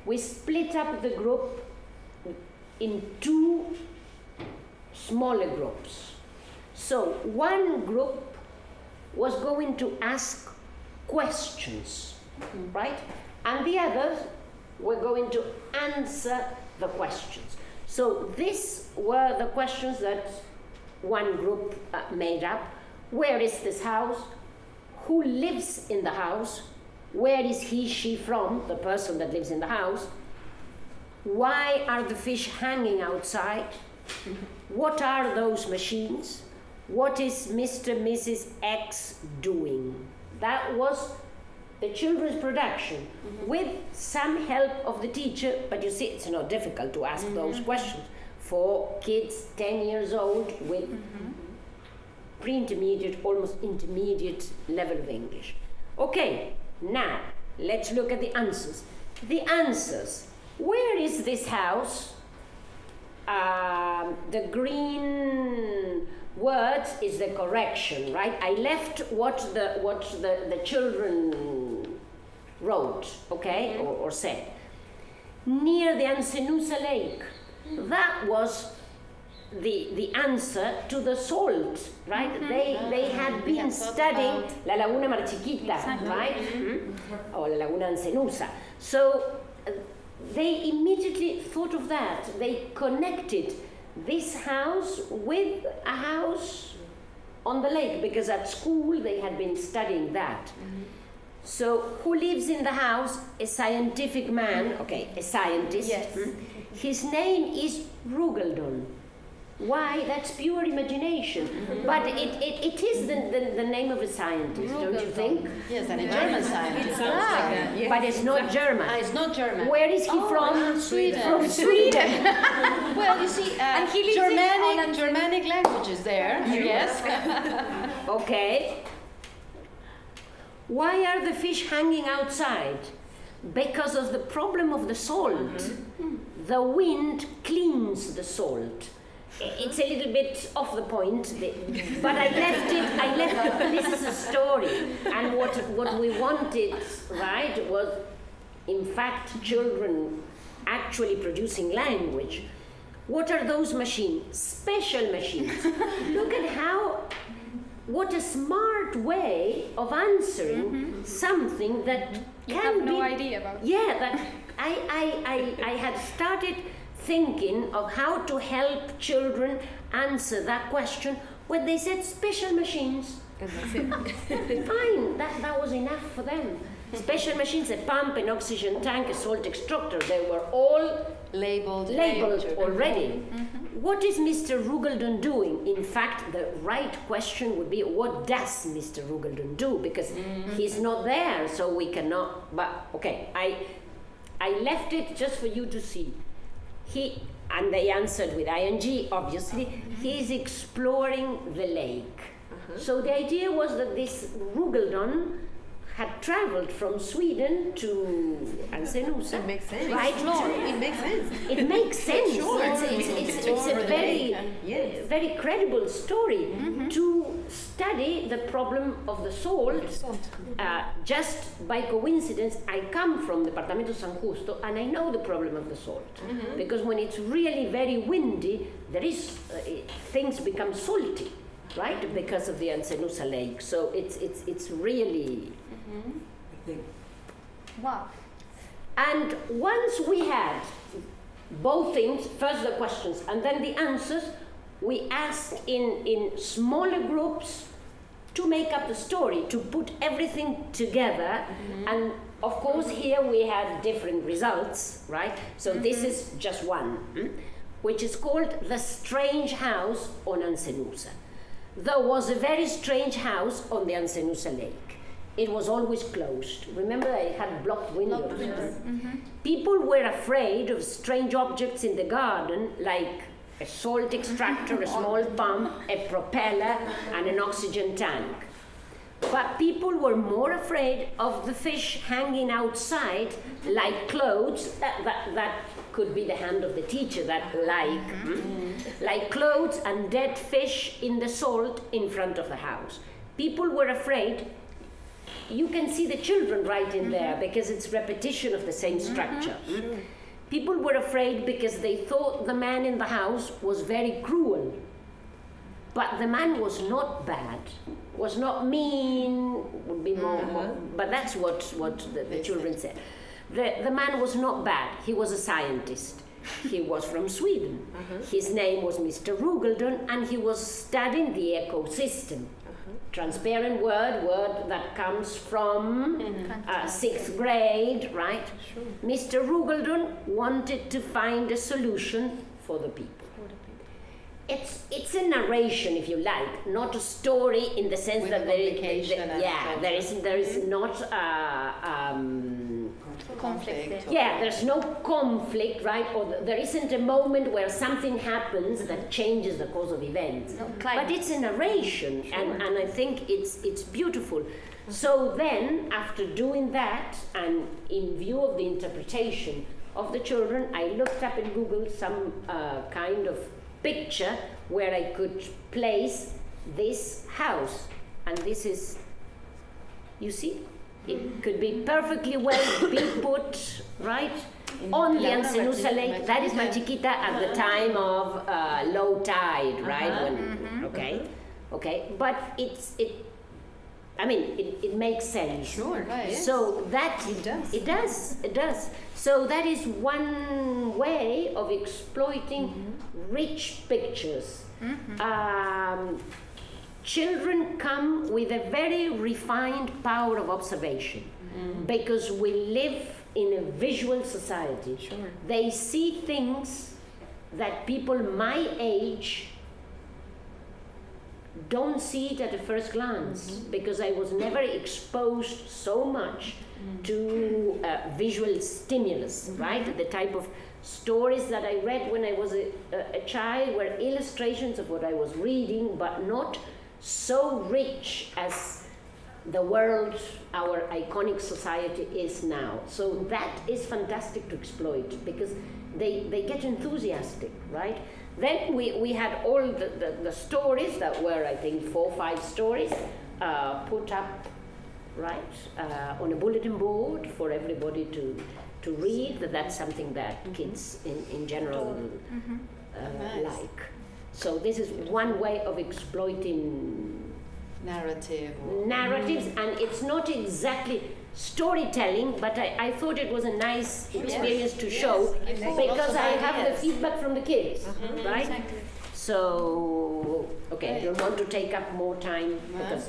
we split up the group in two smaller groups. So one group was going to ask questions, right? And the others were going to answer the questions. So these were the questions that one group made up. Where is this house? Who lives in the house? Where is he, she from, the person that lives in the house? Why are the fish hanging outside? What are those machines? What is Mr. Mrs. X doing? That was the children's production, with some help of the teacher, but you see, it's not difficult to ask those questions for kids 10 years old with pre-intermediate, almost intermediate level of English. Okay, now let's look at the answers. The answers. Where is this house? The green words is the correction, right? I left what the children wrote, okay, or said. Near the Ancenusa Lake. That was the answer to the salt, right? They had been studying La Laguna Mar Chiquita, right? Or La Laguna Ancenusa. So they immediately thought of that. They connected this house with a house on the lake, because at school they had been studying that. So who lives in the house? A scientific man, okay, a scientist. Yes. His name is Rugeldon. Why? That's pure imagination. But it is the name of a scientist, don't you think? Yes, and a German scientist. But it's not German. It's not German. Where is he from? Sweden. From Sweden. Well, you see, And he lives in Holland. Germanic languages there, yes. Okay. Why are the fish hanging outside? Because of the problem of the salt. The wind cleans the salt. It's a little bit off the point, but I left it, this is a story. And what we wanted, right, was in fact children actually producing language. What are those machines? Special machines. Look at what a smart way of answering something that You have no idea about. Yeah, that I had started thinking of how to help children answer that question when they said special machines. And that's it. Fine, that was enough for them. Special machines, a pump, an oxygen tank, a salt extractor, they were all Labeled already. What is Mr. Rugeldon doing? In fact, the right question would be, what does Mr. Rugeldon do? Because he's not there, so we cannot, but okay, I left it just for you to see. And they answered with ing, obviously, he's exploring the lake. So the idea was that this Rugeldon had traveled from Sweden to Ancenusa. It makes sense. Right? It makes sense. It makes sense. Sure. It's a very credible story to study the problem of the salt. Just by coincidence, I come from Departamento San Justo, and I know the problem of the salt. Because when it's really very windy, there is things become salty. right? Because of the Ancenusa Lake. So it's really. Wow. And once we had both things, first the questions and then the answers, we asked in smaller groups to make up the story, to put everything together. And of course here we had different results, right? So this is just one, which is called The Strange House on Ancenusa. There was a very strange house on the Ancenusa Lake. It was always closed. Remember, it had blocked windows. People were afraid of strange objects in the garden, like a salt extractor, a small pump, a propeller, and an oxygen tank. But people were more afraid of the fish hanging outside, like clothes, that could be the hand of the teacher, like clothes and dead fish in the salt in front of the house. People were afraid. You can see the children right in there because it's repetition of the same structure. People were afraid because they thought the man in the house was very cruel. But the man was not bad, was not mean, would be more, but that's what the children said. The man was not bad, he was a scientist. He was from Sweden. His name was Mr. Rugeldon, and he was studying the ecosystem. Transparent word that comes from 6th grade, right? Mr. Rugeldon wanted to find a solution for the people. It's a narration, if you like, not a story in the sense that there is not Conflict. yeah, there's no conflict, right? Or there isn't a moment where something happens that changes the course of events. But it's a narration, and I think it's beautiful. So then, after doing that, and in view of the interpretation of the children, I looked up in Google some kind of picture where I could place this house. And this is, you see? It could be perfectly well be put, right, on the Ancenusa Lake. That is Machiquita at the time of low tide, right? Okay. But it makes sense. Sure. So that It does. It does. So that is one way of exploiting rich pictures. Children come with a very refined power of observation because we live in a visual society. They see things that people my age don't see it at a first glance because I was never exposed so much to visual stimulus, right? The type of stories that I read when I was a child were illustrations of what I was reading, but not so rich as the world, our iconic society is now. So that is fantastic to exploit because they get enthusiastic, right? Then we had all the stories that were, I think, 4 or 5 stories put up, right, on a bulletin board for everybody to read. That's something that kids in general like. So this is one way of exploiting narratives, and it's not exactly storytelling, but I thought it was a nice experience to show because I have the feedback from the kids, right? Exactly. So, okay, I don't want to take up more time because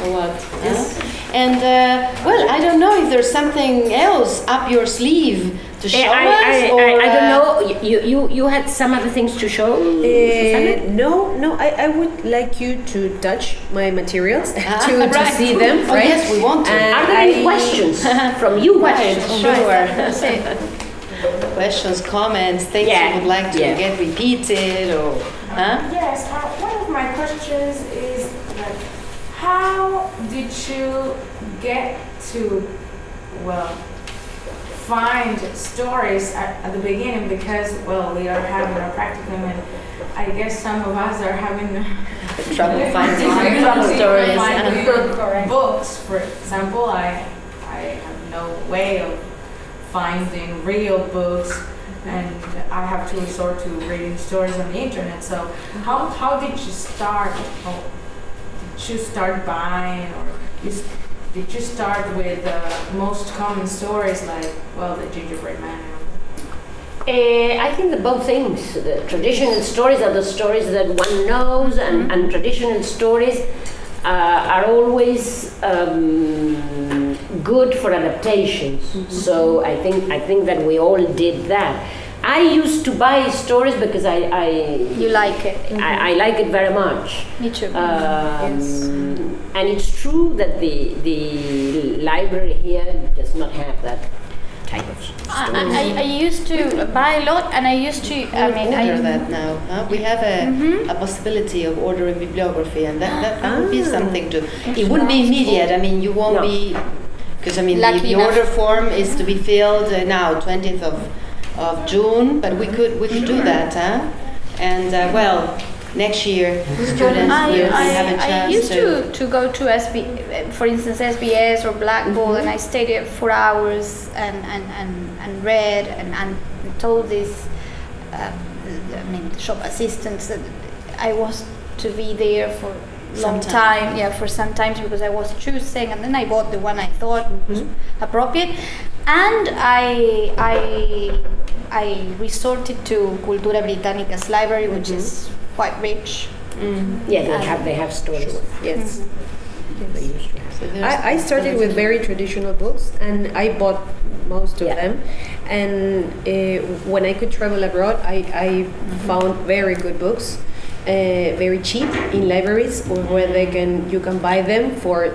or what? Yes. And well, I don't know if there's something else up your sleeve to show us. I don't know. You had some other things to show. No. I would like you to touch my materials to see them. Oh, yes, we want to. Are there any questions from you? Sure. Questions, comments, things you would like to get repeated, or Yes, one of my questions is like, how did you get to, find stories at the beginning? Because, we are having a practicum, and I guess some of us are having trouble finding stories. Books, for example, I have no way of finding real books, and I have to resort to reading stories on the internet. So how did you start? How did you start buying, or did you start with the most common stories like, well, the Gingerbread Man? I think that both things. The traditional stories are the stories that one knows, and traditional stories are always good for adaptations. So I think that we all did that. I used to buy stories because You like it. I like it very much. Me too. Yes. And it's true that the library here does not have that type of stories. I used to buy a lot, and I used to. I mean, order that now. We have a possibility of ordering bibliography, and that would be something to. It wouldn't be immediate. I mean, you won't be, because I mean Lucky the enough. order form is to be filled now, 20th of June. But we could do that, and well. Next year, students will have a chance I used to go to for instance, SBS or Blackboard, and I stayed there for hours and read and told these, shop assistants that I was to be there for a long time. Yeah, for some time, because I was choosing, and then I bought the one I thought was appropriate, and I resorted to Cultura Britannica's library, which is quite rich. Yeah, they have stories. Yes. They used to have. I started with very traditional books, and I bought most of them. And when I could travel abroad, I found very good books, very cheap in libraries, where you can buy them for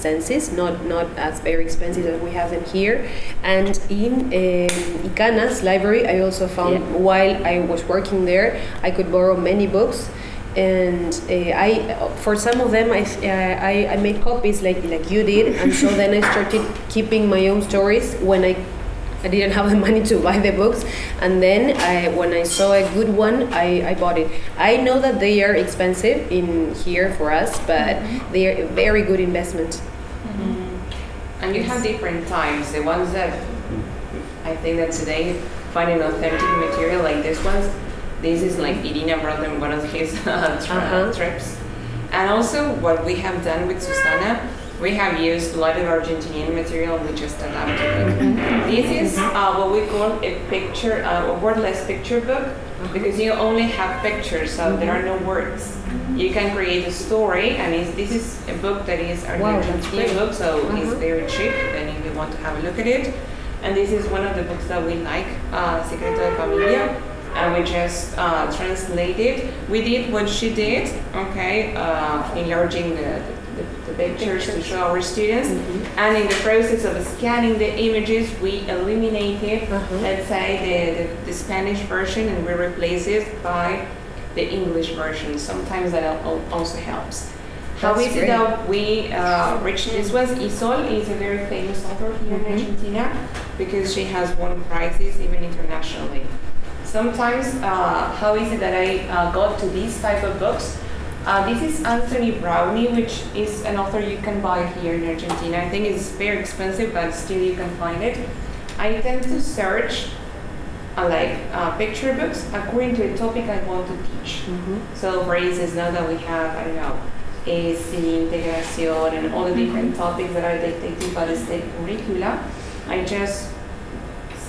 cents, not as very expensive as we have them here. And in Icana's library, I also found, while I was working there, I could borrow many books. And for some of them, I made copies like you did, and so then I started keeping my own stories when I didn't have the money to buy the books, and then when I saw a good one, I bought it. I know that they are expensive in here for us, but they are a very good investment. And you have different types. The ones that I think that today finding authentic material like this is like Irina brought them one of his trips. And also what we have done with Susana, we have used a lot of Argentinian material, we just adapted it. This is what we call a wordless picture book, because you only have pictures, so there are no words. You can create a story, and this is a book that is an Argentinian book, so it's very cheap, then if you want to have a look at it. And this is one of the books that we like, Secreto de Familia, and we just translated. We did what she did, enlarging the pictures to show our students, and in the process of scanning the images, we eliminated, let's say, the Spanish version, and we replace it by the English version. Sometimes that also helps. How is it that we reached this was? Isol is a very famous author here in Argentina, because she has won prizes even internationally. Sometimes, how is it that I got to these type of books? This is Anthony Brownie, which is an author you can buy here in Argentina. I think it's very expensive, but still you can find it. I tend to search picture books according to a topic I want to teach. So for instance, now that we have, I don't know, Integración and all the different topics that are dictated by the state curricula, I just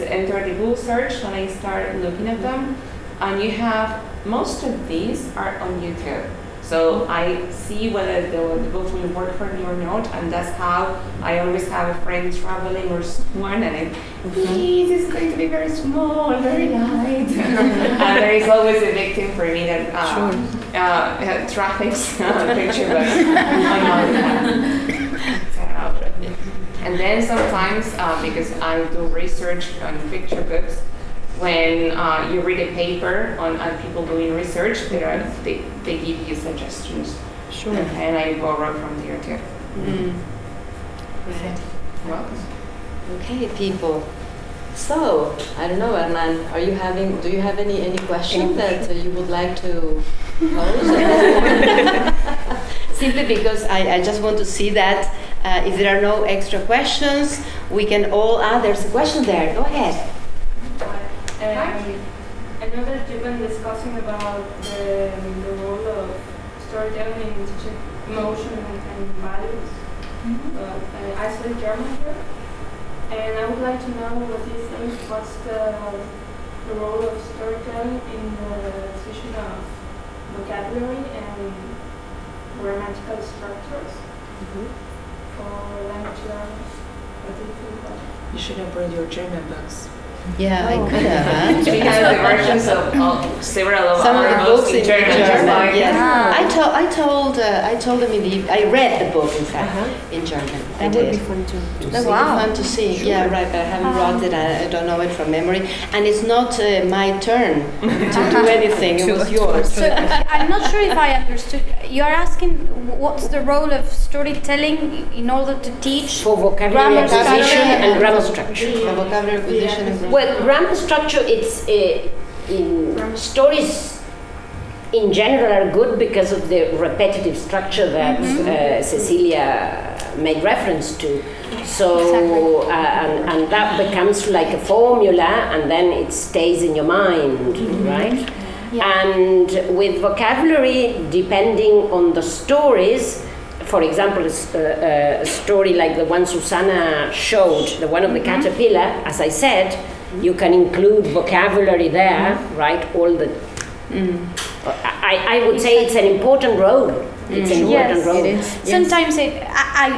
enter the Google search and I start looking at them. And you have, most of these are on YouTube. So I see whether the book will work for me or not, and that's how I always have a friend traveling or someone, and please, it's going to be very small, very light. And there is always a victim for me that traffics picture books. And then sometimes, because I do research on picture books, when you read a paper on people doing research, they give you suggestions. Sure. And I borrow from there too. Right. Welcome. Okay, people. So, I don't know, Hernan, do you have any question that you would like to pose? Simply because I just want to see that If there are no extra questions, we can all. There's a question there. Go ahead. I know that you've been discussing about the role of storytelling in teaching emotion and values. I study German here, and I would like to know what you think. What's the role of storytelling in the teaching of vocabulary and grammatical structures for language learners? What do you think about it? You should have brought your German books. Yeah, I could have. We have the versions of several of Some of our the books books in German. Yes. Ah. I told them I read the book in fact in German. That would be fun to That would be fun to see. Sure. Yeah, right. But I haven't brought it. I don't know it from memory, and it's not my turn to do anything. It was yours. So I'm not sure if I understood. You are asking what's the role of storytelling in order to teach For vocabulary grammar acquisition structure and grammar structure. The vocabulary acquisition and grammar. Well, grammar structure, it's in stories in general are good because of the repetitive structure that Cecilia made reference to. So, and that becomes like a formula, and then it stays in your mind, right? Yeah. And with vocabulary, depending on the stories, for example, a story like the one Susanna showed, the one of the caterpillar, as I said, you can include vocabulary there, right? All the. I would say it's an important role. It's an important Yes, role. it is. Sometimes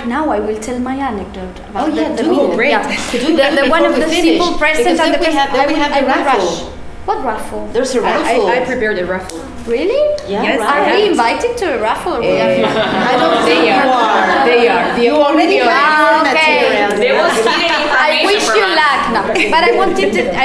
now I will tell my anecdote about the do it. Great. Yeah. the one of the simple present and the present. Then we have the raffle. rush. What raffle? There's a raffle. I prepared a raffle. Really? Yeah, Yes, right. Are we invited to a raffle? Or we are not? I don't think you are. They are. You already have your okay. material. There was hidden I information wish for you us. luck. No, but I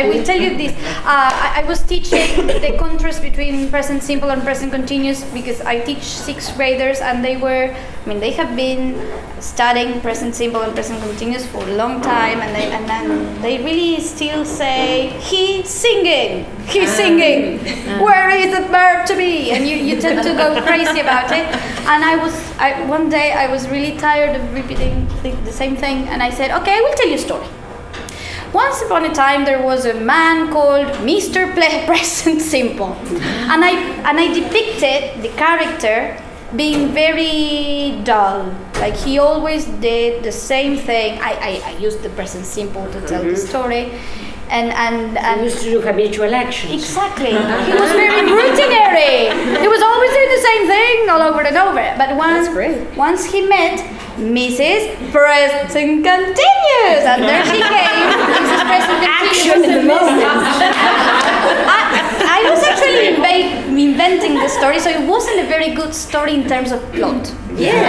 will tell you this. I was teaching the contrast between present simple and present continuous because I teach 6th graders and they have been studying present simple and present continuous for a long time, and they really still say he's singing. Where is the verb to be? And you tend to go crazy about it. And one day I was really tired of repeating the same thing, and I said, okay, I will tell you a story. Once upon a time, there was a man called Mr. Present Simple, and I depicted the character being very dull. Like he always did the same thing. I used the present simple to tell the story, and You used to do habitual actions. exactly. He was very routinary. He was always doing the same thing all over and over. But once he met Mrs. Present Continuous, and there she came, Mrs. Present Continuous. Action in the moment. I was actually inventing the story, so it wasn't a very good story in terms of plot. Yeah.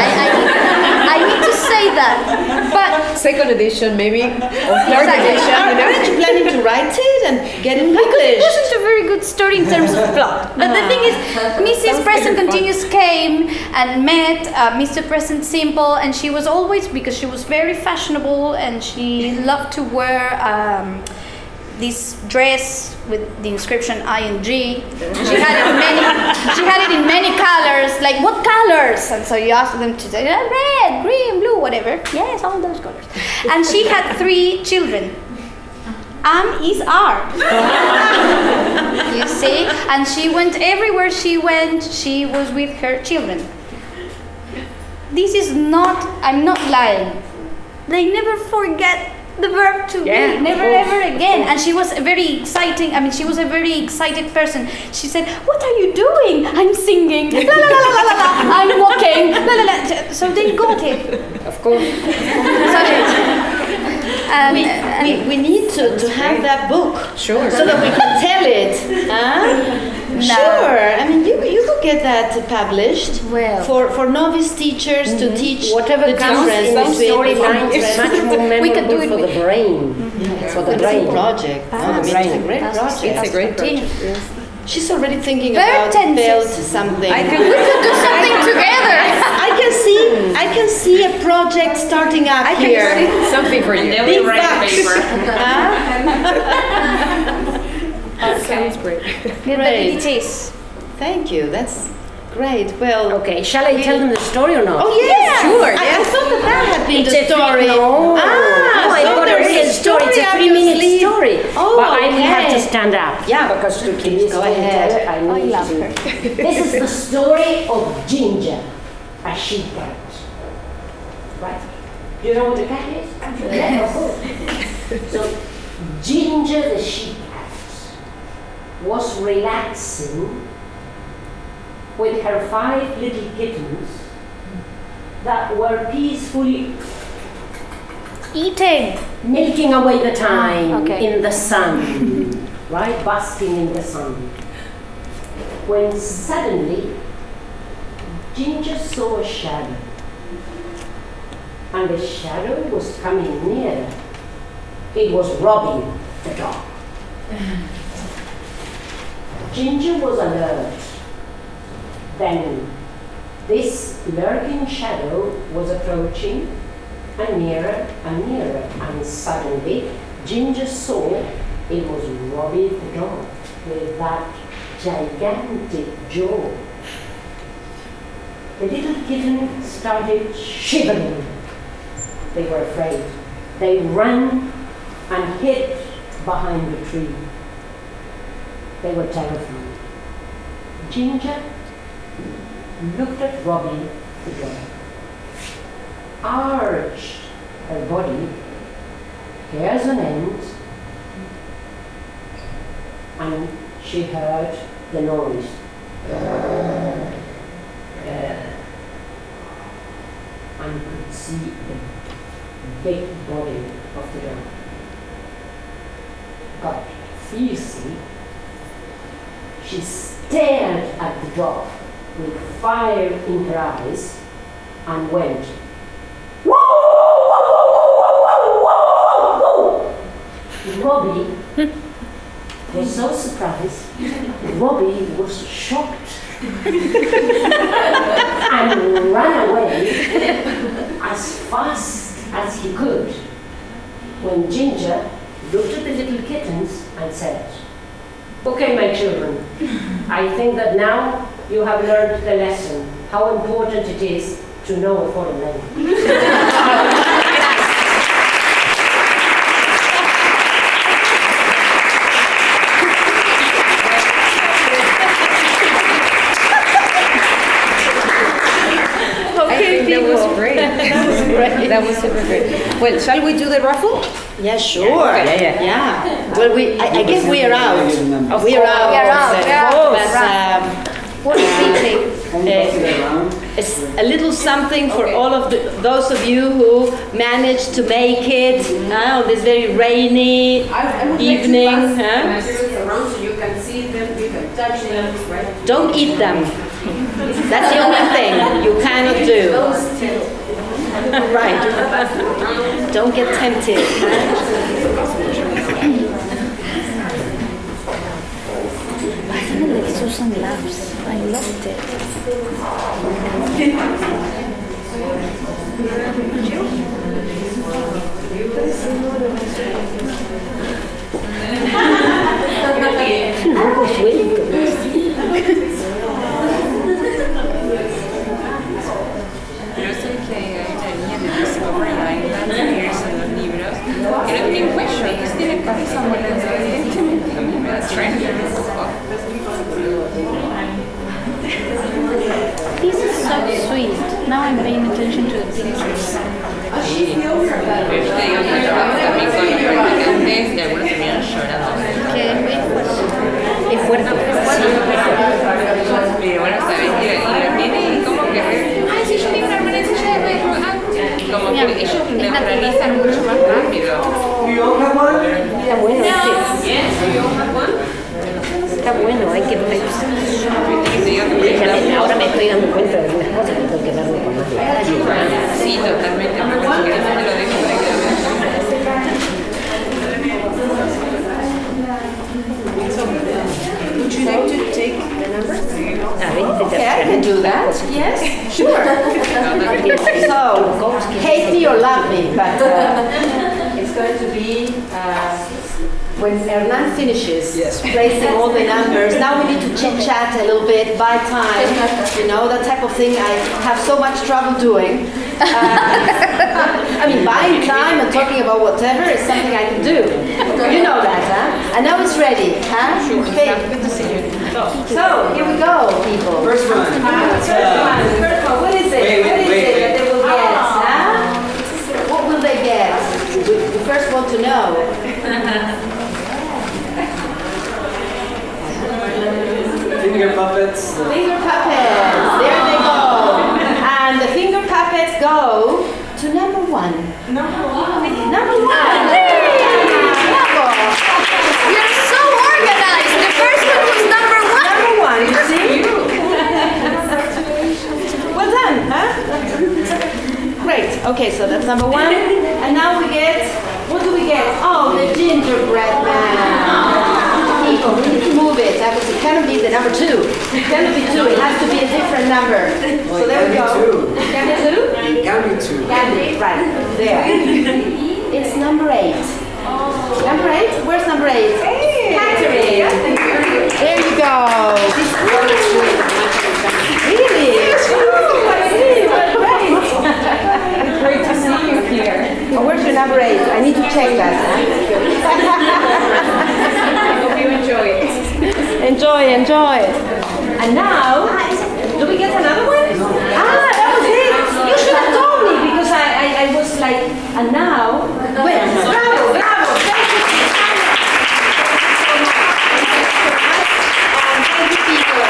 I need to say that. But Second edition, maybe, or third Exactly. edition. Aren't you planning to write it and get it because it published? wasn't a very good story in terms of plot. But the thing is, Mrs. Present Continuous came and met Mr. Present Simple, and she was always, because she was very fashionable and she loved to wear this dress with the inscription ING. She had it in many colors. Like, what colors? And so you asked them to say red, green, blue, whatever. Yes, all those colors. And she had 3 children. Is R. You see? And she went everywhere she went, she was with her children. This is not, I'm not lying. They never forget the verb to be, never ever again. And she was a very exciting, she was a very excited person. She said, what are you doing? I'm singing, la la la la la la, I'm walking, la la la. So they got it. Of course. We need to have that book. Sure. So that we can tell it. Huh? No. Sure. You could get that published Well. for novice teachers to teach Whatever the comes difference in the between storyline is much more We could do memorable it for with- the brain. For the It's a brain. project. It's a great project. It's a great project. She's already thinking Verb about tenses. build something. We could do something together. I can see a project starting up here. Something for you. Then we write a bucks. paper. Sounds great. But it is. Thank you. That's Great. Well. Okay, shall I tell them the story or not? Oh yes, Sure, I thought that had been It's the a story. No, Ah, I've so got a there is real story. It's a 3-minute obviously. story. Oh, but I will have to okay. stand up. Yeah. Because to Please this go ahead. I I need love to. her. This is the story of Ginger, a sheep cat. Right. Do you know what a cat is? Yeah, of course. So, Ginger the sheep cat was relaxing with her 5 little kittens that were peacefully Eating. milking away the time Okay. in the sun, right? Basking in the sun. When suddenly Ginger saw a shadow, and the shadow was coming nearer. It was Robbie the dog. Ginger was alert. Then this lurking shadow was approaching and nearer, and suddenly Ginger saw it was Robbie the dog with that gigantic jaw. The little kitten started shivering. They were afraid. They ran and hid behind the tree. They were terrified. Ginger looked at Robbie the dog, arched her body, hairs on end, and she heard the noise. And could see the big body of the dog. But fiercely, she stared at the dog with fire in her eyes and went, "Whoa, whoa, whoa, whoa, whoa, whoa." Robbie was so surprised. Robbie was shocked and ran away as fast as he could when Ginger looked at the little kittens and said, "Okay, my children, I think that now you have learned the lesson, how important it is to know a foreign language." That was great. That was super great. Well, shall we do the raffle? Yeah, sure. Okay. Yeah. Well, I guess we are out. We are out. We are out, yeah. But, What a pity. it's a little something for all of those of you who managed to make it on this very rainy evening. Huh? Around so you can see them, you can touch them, right? Don't eat them. That's the only thing you cannot do. Right. Don't get tempted. Finally, Susan laughs. I loved it. Pero sé que hay una niña de Discovery Island leerse en los libros que no tiene cuello, entonces tiene cabeza volando. Evidentemente a mí me da tremendo. This is so sweet. Now I'm paying attention to the pictures. Pero yo te digo que trabajo también con los practicantes y algunos terminan llorando. Que es muy fuerte. Es fuerte. Pero bueno, sabes que lo tiene como que ay, si yo tengo una hermana en silla de ruedas, como que ellos naturalizan mucho más rápido. Está bueno Está bueno, hay que ahora me estoy dando cuenta de algunas cosas que tengo que darme con más detalle. Sí, totalmente, pero si querés te lo dejo Would you like to take the numbers? Okay, I can do that. Yes, sure. So, hate me or love me, but it's going to be when Hernan finishes placing all the numbers, now we need to chit-chat a little bit, buy time, you know, that type of thing I have so much trouble doing. I mean, buying time and talking about whatever is something I can do. You know that, huh? And now it's ready, huh? Okay, good to see you. So, here we go, people. First one. First one. What is it? What is it that they will get, huh? What will they get? We first want to know. Finger puppets. Finger puppets, there they go. And the finger puppets go to number one. Number one. Number one. Bravo. You're so organized. The first one was number one. Number one, you see? Well done, huh? Great. Okay, so that's number one. And now we get, what do we get? Oh, the gingerbread man. People, we need to move it. It cannot be the number two. It cannot be two. It has to be a different number. Well, So there we go. It Can be two? can be two. Can be, right. There. It's number 8. Number 8? Where's number 8? Catherine. There you go. Really? Oh, I see. Well, great. Great to see you here. Oh, where's your number 8? I need to check that. I hope you enjoy it. Enjoy. And now, do we get another one? Ah, that was it. You should have told me because I was like, and now, wait, bravo. Thank you. Thank you, people.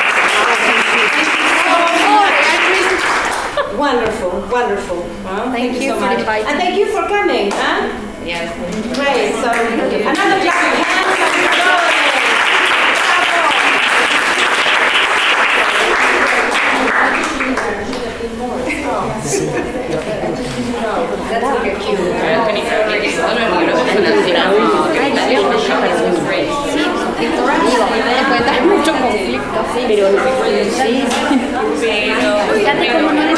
Wonderful. Well, thank you so much. And thank you for coming, huh? Yes. Great. So, another clap of hands. Mucho conflicto. Pero sí. Fíjate cómo no le